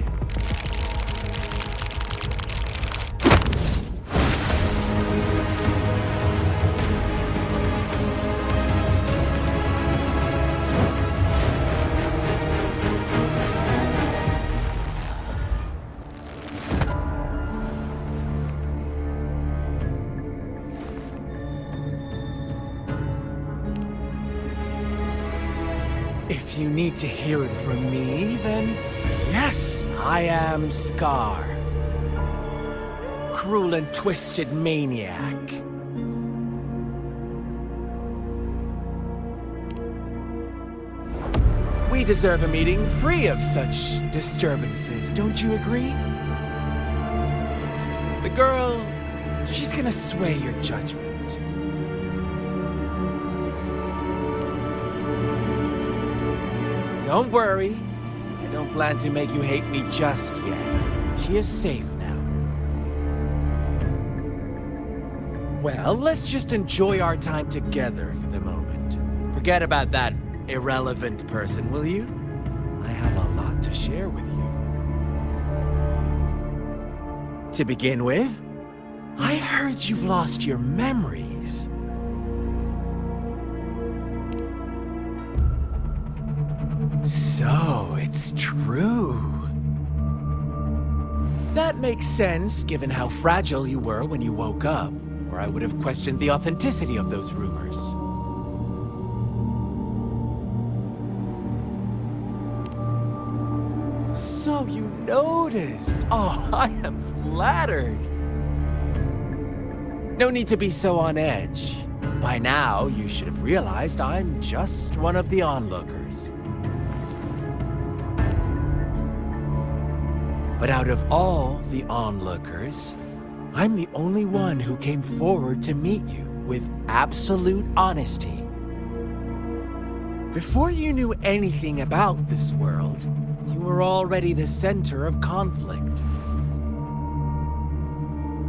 If you need to hear it from me, then yes, I am Scar. Cruel and twisted maniac. We deserve a meeting free of such disturbances, don't you agree? The girl, she's gonna sway your judgment. Don't worry. I don't plan to make you hate me just yet. She is safe now. Well, let's just enjoy our time together for the moment. Forget about that irrelevant person, will you? I have a lot to share with you. To begin with, I heard you've lost your memories. So, it's true. That makes sense, given how fragile you were when you woke up, or I would have questioned the authenticity of those rumors. So you noticed. Oh, I am flattered. No need to be so on edge. By now, you should have realized I'm just one of the onlookers. But out of all the onlookers, I'm the only one who came forward to meet you with absolute honesty. Before you knew anything about this world, you were already the center of conflict.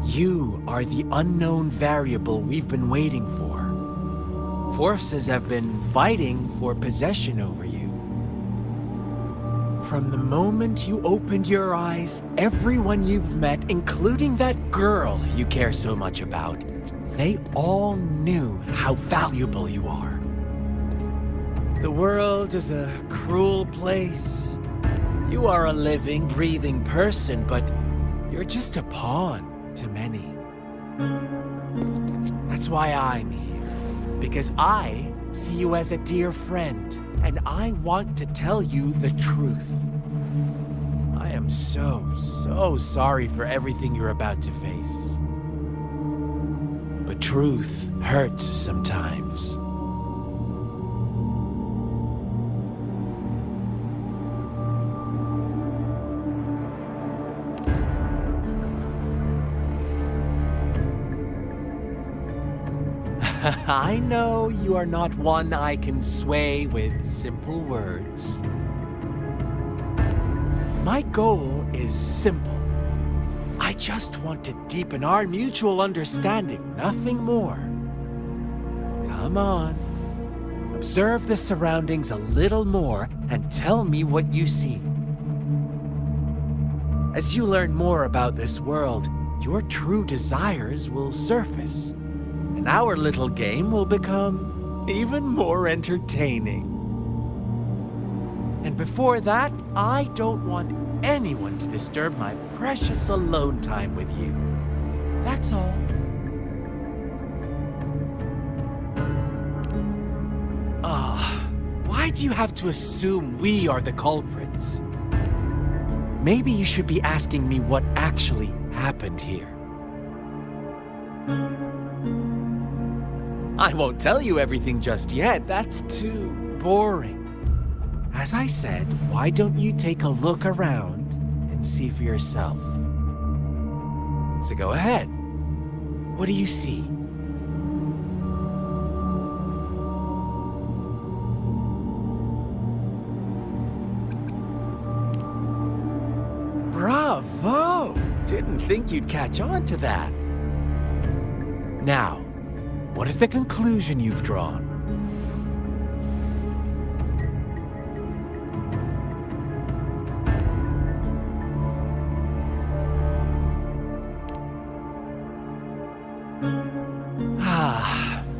You are the unknown variable we've been waiting for. Forces have been fighting for possession over you. From the moment you opened your eyes, everyone you've met, including that girl you care so much about, they all knew how valuable you are. The world is a cruel place. You are a living, breathing person, but you're just a pawn to many. That's why I'm here, because I see you as a dear friend, and I want to tell you the truth. I am so sorry for everything you're about to face. But truth hurts sometimes. I know you are not one I can sway with simple words. My goal is simple. I just want to deepen our mutual understanding, nothing more. Come on. Observe the surroundings a little more and tell me what you see. As you learn more about this world, your true desires will surface. And our little game will become even more entertaining. And before that, I don't want anyone to disturb my precious alone time with you. That's all. Why do you have to assume we are the culprits? Maybe you should be asking me what actually happened here. I won't tell you everything just yet. That's too boring. As I said, why don't you take a look around and see for yourself? So go ahead. What do you see? Bravo! Didn't think you'd catch on to that. Now, what is the conclusion you've drawn?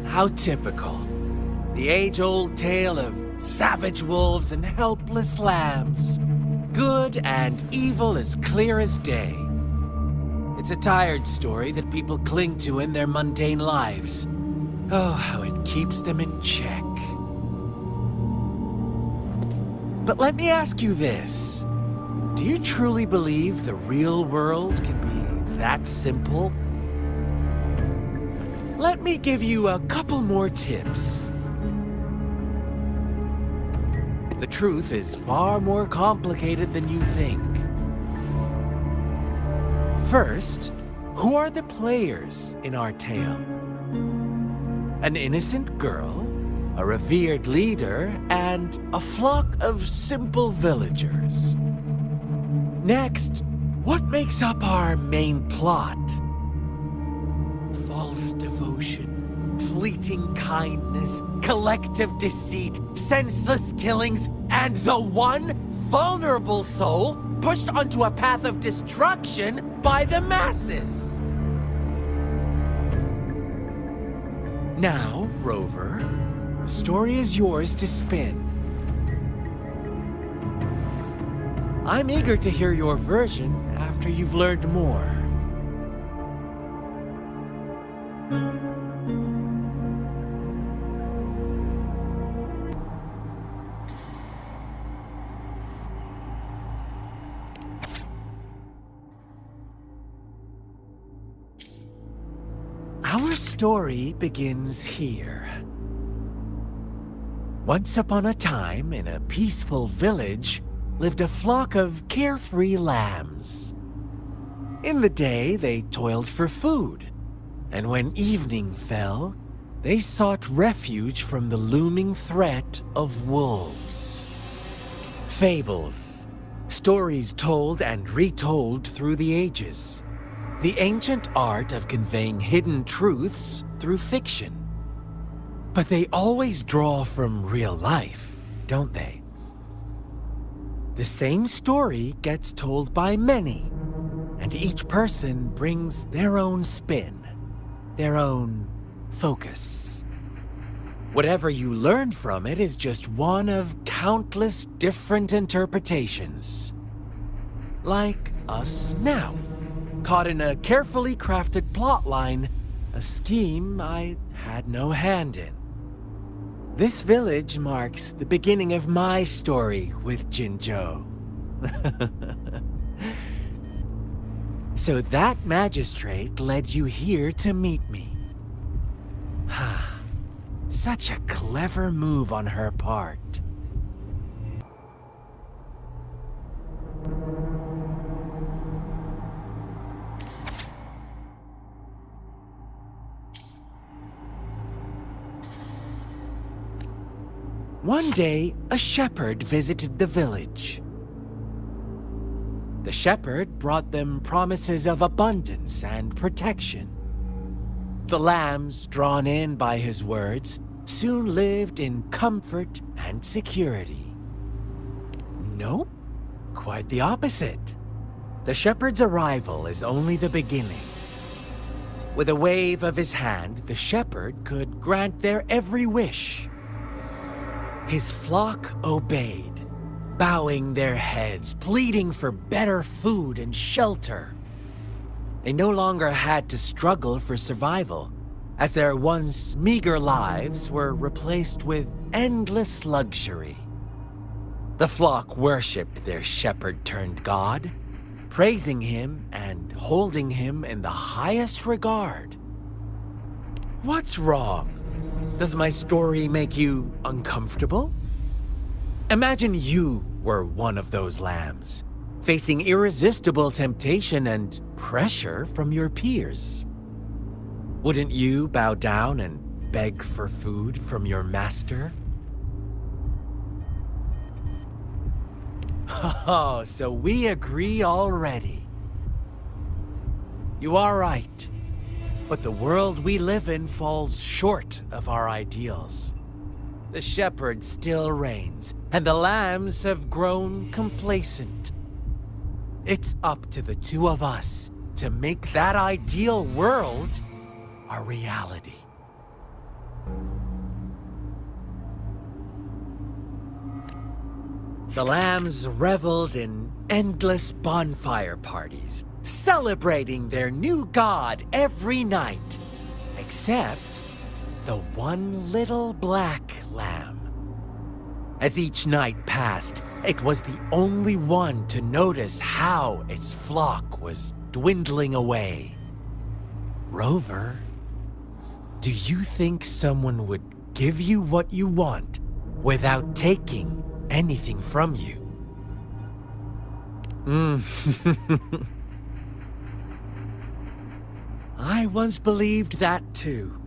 How typical. The age-old tale of savage wolves and helpless lambs. Good and evil as clear as day. It's a tired story that people cling to in their mundane lives. Oh, how it keeps them in check. But let me ask you this. Do you truly believe the real world can be that simple? Let me give you a couple more tips. The truth is far more complicated than you think. First, who are the players in our tale? An innocent girl, a revered leader, and a flock of simple villagers. Next, what makes up our main plot? False devotion, fleeting kindness, collective deceit, senseless killings, and the one vulnerable soul pushed onto a path of destruction by the masses. Now, Rover, the story is yours to spin. I'm eager to hear your version after you've learned more. Our story begins here. Once upon a time, in a peaceful village, lived a flock of carefree lambs. In the day, they toiled for food, and when evening fell, they sought refuge from the looming threat of wolves. Fables, stories told and retold through the ages. The ancient art of conveying hidden truths through fiction. But they always draw from real life, don't they? The same story gets told by many, and each person brings their own spin, their own focus. Whatever you learn from it is just one of countless different interpretations. Like us now. Caught in a carefully crafted plotline, a scheme I had no hand in. This village marks the beginning of my story with Jinzhou. So that magistrate led you here to meet me. Such a clever move on her part. One day, a shepherd visited the village. The shepherd brought them promises of abundance and protection. The lambs, drawn in by his words, soon lived in comfort and security. Nope, quite the opposite. The shepherd's arrival is only the beginning. With a wave of his hand, the shepherd could grant their every wish. His flock obeyed, bowing their heads, pleading for better food and shelter. They no longer had to struggle for survival, as their once meager lives were replaced with endless luxury. The flock worshipped their shepherd-turned-god, praising him and holding him in the highest regard. What's wrong? Does my story make you uncomfortable? Imagine you were one of those lambs, facing irresistible temptation and pressure from your peers. Wouldn't you bow down and beg for food from your master? Oh, so we agree already. You are right. But the world we live in falls short of our ideals. The shepherd still reigns, and the lambs have grown complacent. It's up to the two of us to make that ideal world a reality. The lambs reveled in endless bonfire parties, celebrating their new god every night, except the one little black lamb. As each night passed, it was the only one to notice how its flock was dwindling away. Rover, do you think someone would give you what you want without taking anything from you? I once believed that too.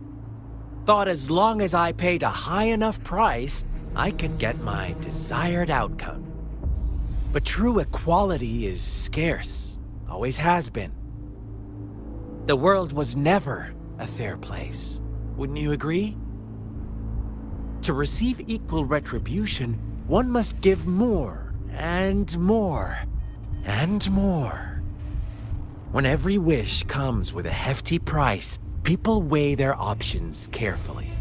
Thought as long as I paid a high enough price, I could get my desired outcome. But true equality is scarce, always has been. The world was never a fair place. Wouldn't you agree? To receive equal retribution, one must give more, and more, and more. When every wish comes with a hefty price, people weigh their options carefully.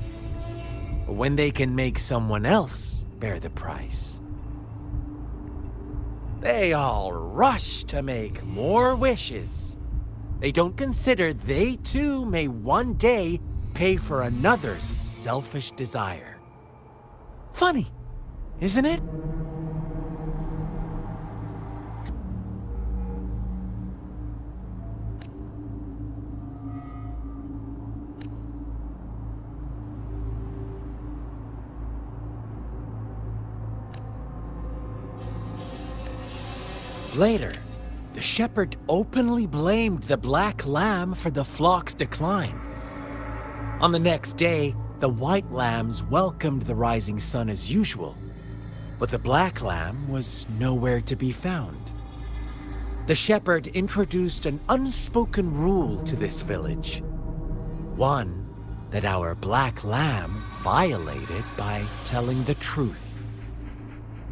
But when they can make someone else bear the price, they all rush to make more wishes. They don't consider they too may one day pay for another's selfish desire. Funny, isn't it? Later, the shepherd openly blamed the black lamb for the flock's decline. On the next day, the white lambs welcomed the rising sun as usual, but the black lamb was nowhere to be found. The shepherd introduced an unspoken rule to this village, one that our black lamb violated by telling the truth.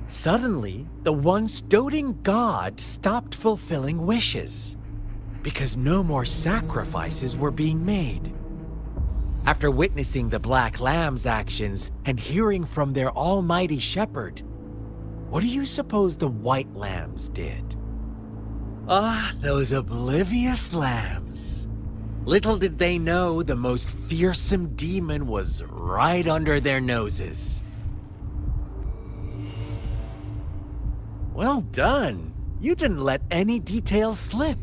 Suddenly, the once doting god stopped fulfilling wishes, because no more sacrifices were being made. After witnessing the black lamb's actions and hearing from their almighty shepherd, what do you suppose the white lambs did? Ah, those oblivious lambs. Little did they know the most fearsome demon was right under their noses. Well done. You didn't let any details slip.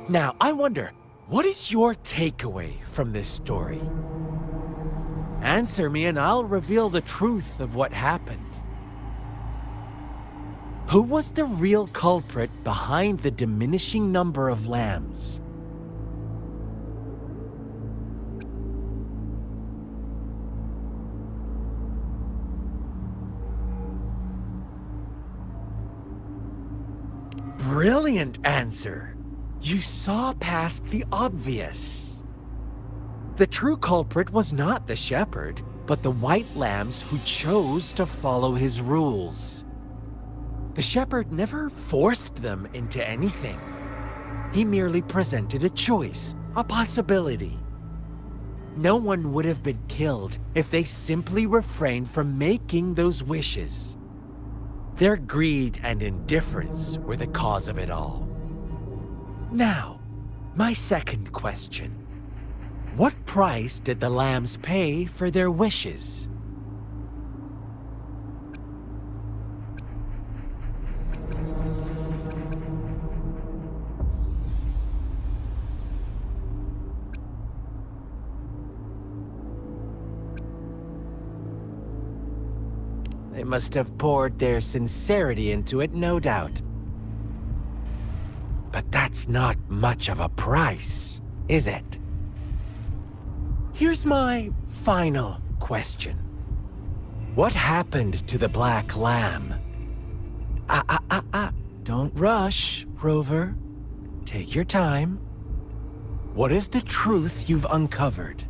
Now, I wonder, what is your takeaway from this story? Answer me and I'll reveal the truth of what happened. Who was the real culprit behind the diminishing number of lambs? Brilliant answer. You saw past the obvious. The true culprit was not the shepherd, but the white lambs who chose to follow his rules. The shepherd never forced them into anything. He merely presented a choice, a possibility. No one would have been killed if they simply refrained from making those wishes. Their greed and indifference were the cause of it all. Now, my second question. What price did the lambs pay for their wishes? They must have poured their sincerity into it, no doubt. But that's not much of a price, is it? Here's my final question. What happened to the black lamb? Don't rush, Rover. Take your time. What is the truth you've uncovered?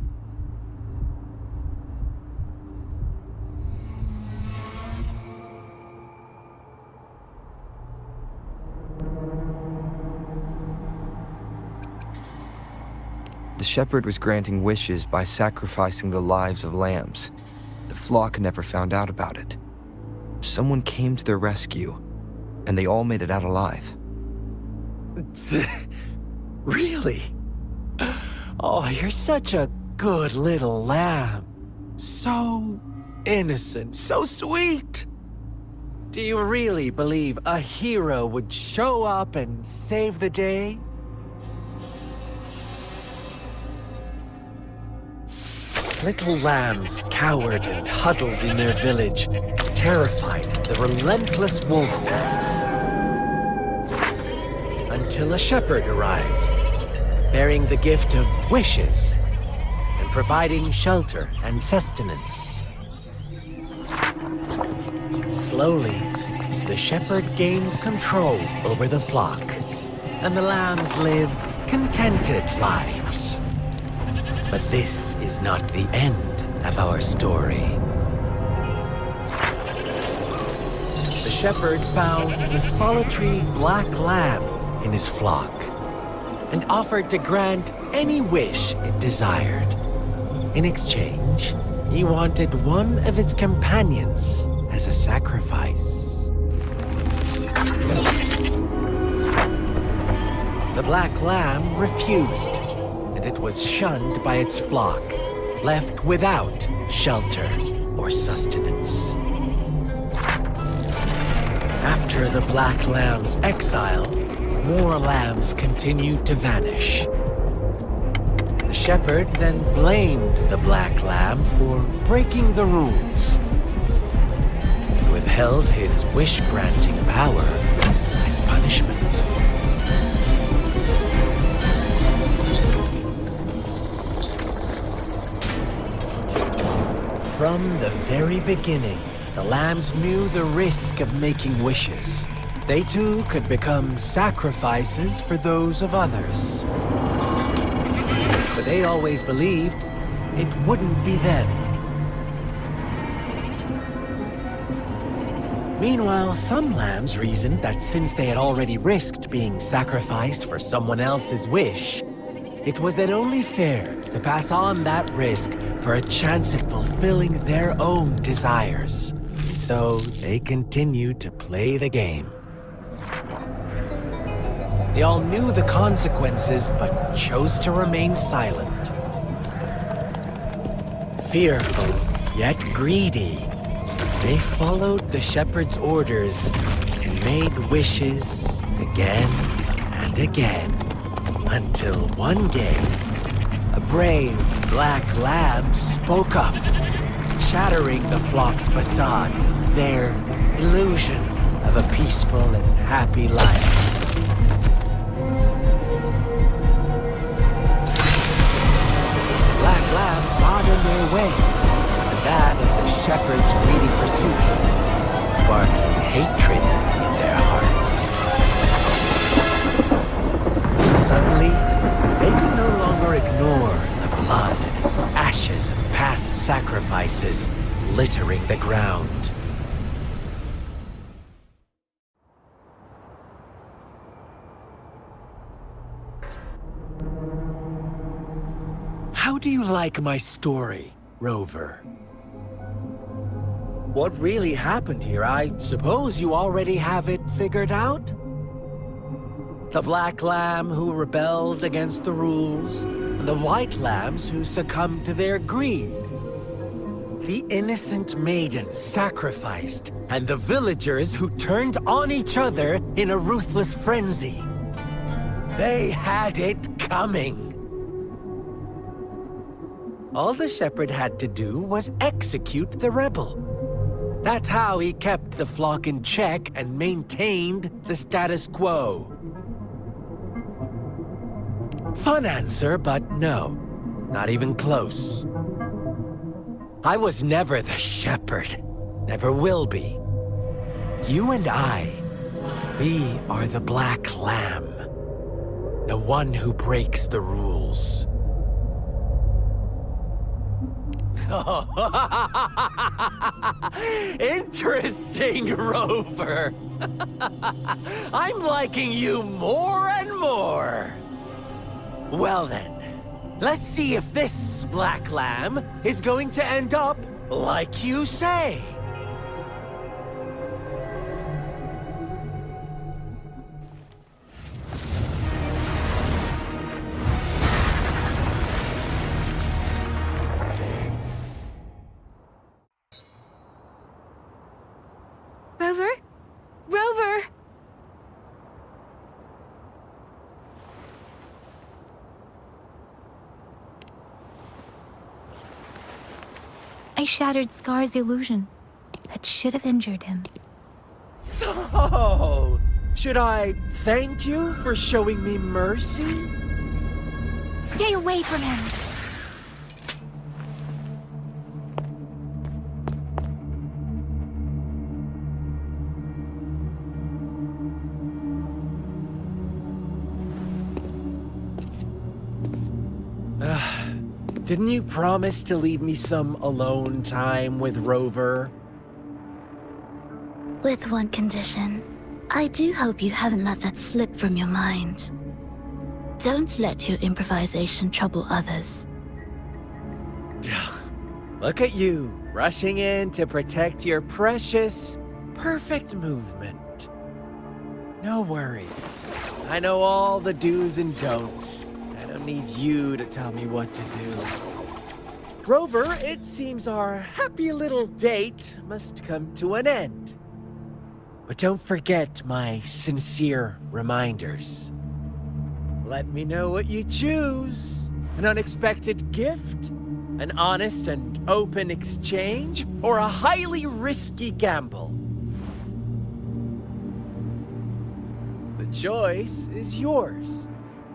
The shepherd was granting wishes by sacrificing the lives of lambs. The flock never found out about it. Someone came to their rescue, and they all made it out alive. Really? Oh, you're such a good little lamb. So innocent, so sweet. Do you really believe a hero would show up and save the day? Little lambs cowered and huddled in their village, terrified of the relentless wolf packs. Until a shepherd arrived, bearing the gift of wishes. and providing shelter and sustenance. Slowly, the shepherd gained control over the flock, and the lambs lived contented lives. But this is not the end of our story. The shepherd found the solitary black lamb in his flock and offered to grant any wish it desired. In exchange, he wanted one of its companions as a sacrifice. The black lamb refused, and it was shunned by its flock, left without shelter or sustenance. After the black lamb's exile, more lambs continued to vanish. The shepherd then blamed the black lamb for breaking the rules and withheld his wish-granting power as punishment. From the very beginning, the lambs knew the risk of making wishes. They too could become sacrifices for those of others. But they always believed it wouldn't be them. Meanwhile, some lambs reasoned that since they had already risked being sacrificed for someone else's wish, it was then only fair to pass on that risk for a chance at fulfilling their own desires. So they continued to play the game. They all knew the consequences, but chose to remain silent. Fearful, yet greedy, they followed the shepherd's orders and made wishes again and again, until one day, a brave black lamb spoke up, shattering the flock's facade, their illusion of a peaceful and happy life. Black lamb got in their way, and that of the shepherd's greedy pursuit, sparking hatred in their hearts. Suddenly, they could no longer ignore the blood and ashes of past sacrifices littering the ground. How do you like my story, Rover? What really happened here? I suppose you already have it figured out? The black lamb who rebelled against the rules, and the white lambs who succumbed to their greed. The innocent maiden sacrificed, and the villagers who turned on each other in a ruthless frenzy. They had it coming. All the shepherd had to do was execute the rebel. That's how he kept the flock in check and maintained the status quo. Fun answer, but no, not even close. I was never the shepherd, never will be. You and I, we are the black lamb, the one who breaks the rules. Interesting, Rover. I'm liking you more and more. Well then, let's see if this black lamb is going to end up like you say. Rover? Rover! I shattered Scar's illusion. That should have injured him. Oh, should I thank you for showing me mercy? Stay away from him! Didn't you promise to leave me some alone time with Rover? With one condition. I do hope you haven't let that slip from your mind. Don't let your improvisation trouble others. Look at you, rushing in to protect your precious, perfect movement. No worries. I know all the do's and don'ts. I don't need you to tell me what to do. Rover, it seems our happy little date must come to an end. But don't forget my sincere reminders. Let me know what you choose. An unexpected gift? An honest and open exchange? Or a highly risky gamble? The choice is yours.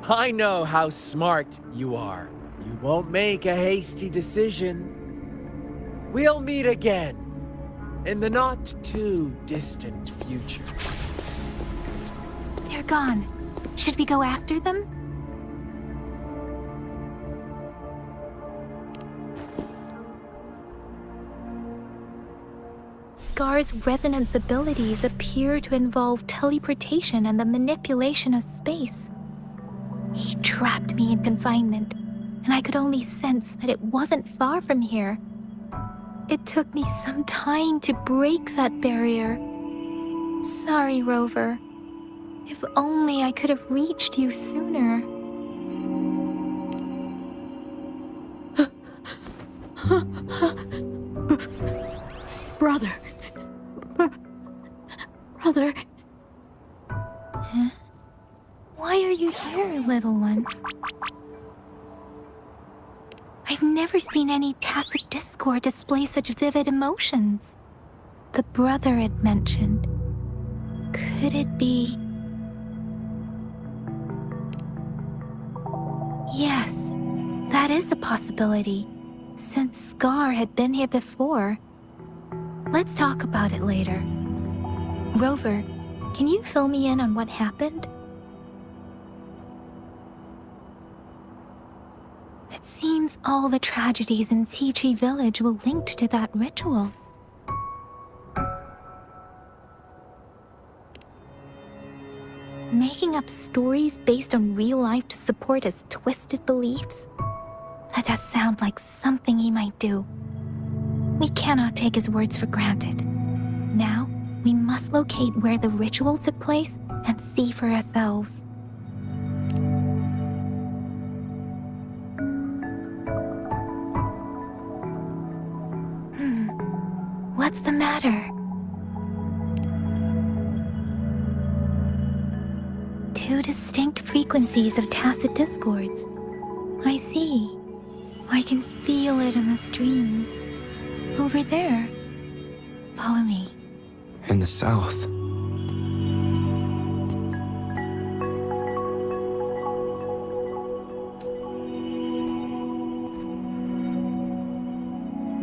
I know how smart you are. You won't make a hasty decision. We'll meet again in the not-too-distant future. They're gone. Should we go after them? Scar's resonance abilities appear to involve teleportation and the manipulation of space. He trapped me in confinement, and I could only sense that it wasn't far from here. It took me some time to break that barrier. Sorry, Rover. If only I could have reached you sooner. Brother. Brother. Huh? Why are you here, little one? I've never seen any tacit discord display such vivid emotions. The brother it mentioned. Could it be... Yes, that is a possibility, since Scar had been here before. Let's talk about it later. Rover, can you fill me in on what happened? It seems all the tragedies in Tea Tree Village were linked to that ritual. Making up stories based on real life to support his twisted beliefs? That does sound like something he might do. We cannot take his words for granted. Now, we must locate where the ritual took place and see for ourselves. What's the matter? Two distinct frequencies of tacit discords. I see. I can feel it in the streams. Over there. Follow me. In the south.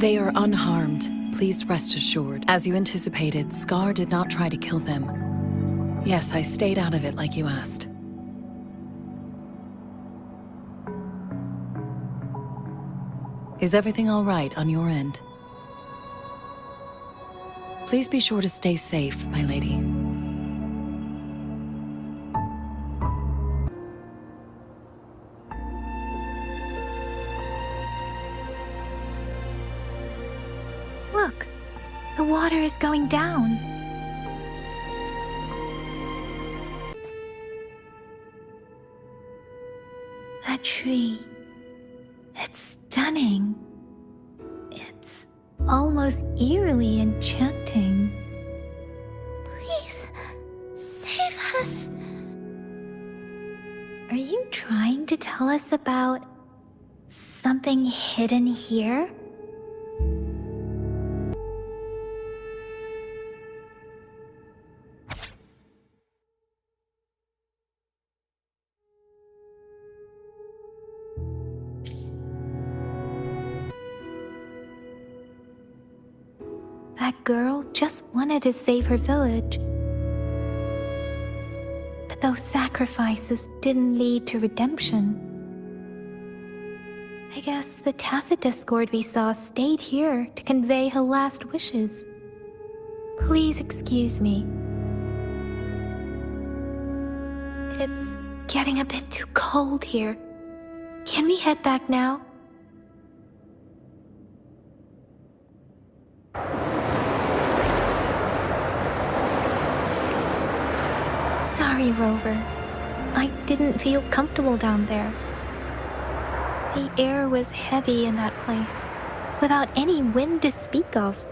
They are unharmed. Please rest assured. As you anticipated, Scar did not try to kill them. Yes, I stayed out of it like you asked. Is everything all right on your end? Please be sure to stay safe, my lady. Look, the water is going down. That tree, it's stunning. It's almost eerily enchanting. Please, save us. Are you trying to tell us about something hidden here? That girl just wanted to save her village. But those sacrifices didn't lead to redemption. I guess the tacit discord we saw stayed here to convey her last wishes. Please excuse me. It's getting a bit too cold here. Can we head back now? Sorry, Rover. I didn't feel comfortable down there. The air was heavy in that place, without any wind to speak of.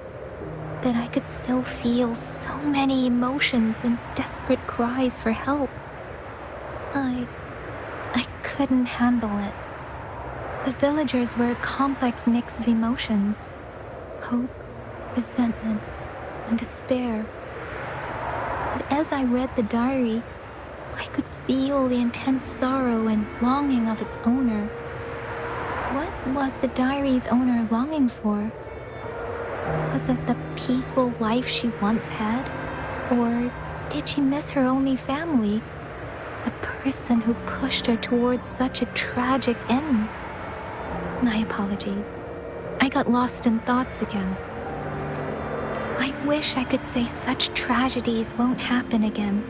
But I could still feel so many emotions and desperate cries for help. I couldn't handle it. The villagers were a complex mix of emotions. Hope, resentment, and despair. But as I read the diary, I could feel the intense sorrow and longing of its owner. What was the diary's owner longing for? Was it the peaceful life she once had? Or did she miss her only family? The person who pushed her towards such a tragic end? My apologies. I got lost in thoughts again. I wish I could say such tragedies won't happen again.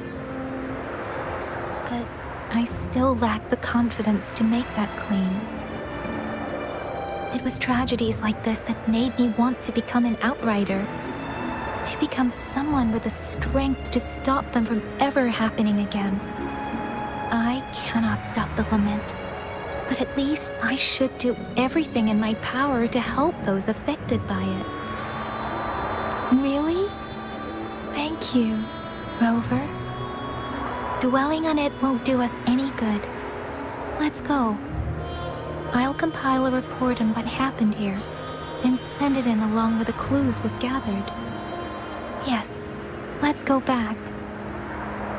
But I still lack the confidence to make that claim. It was tragedies like this that made me want to become an outrider. To become someone with the strength to stop them from ever happening again. I cannot stop the lament, but at least I should do everything in my power to help those affected by it. Really? Thank you, Rover. Dwelling on it won't do us any good. Let's go. I'll compile a report on what happened here and send it in along with the clues we've gathered. Yes, let's go back.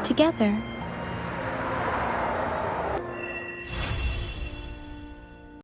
Together,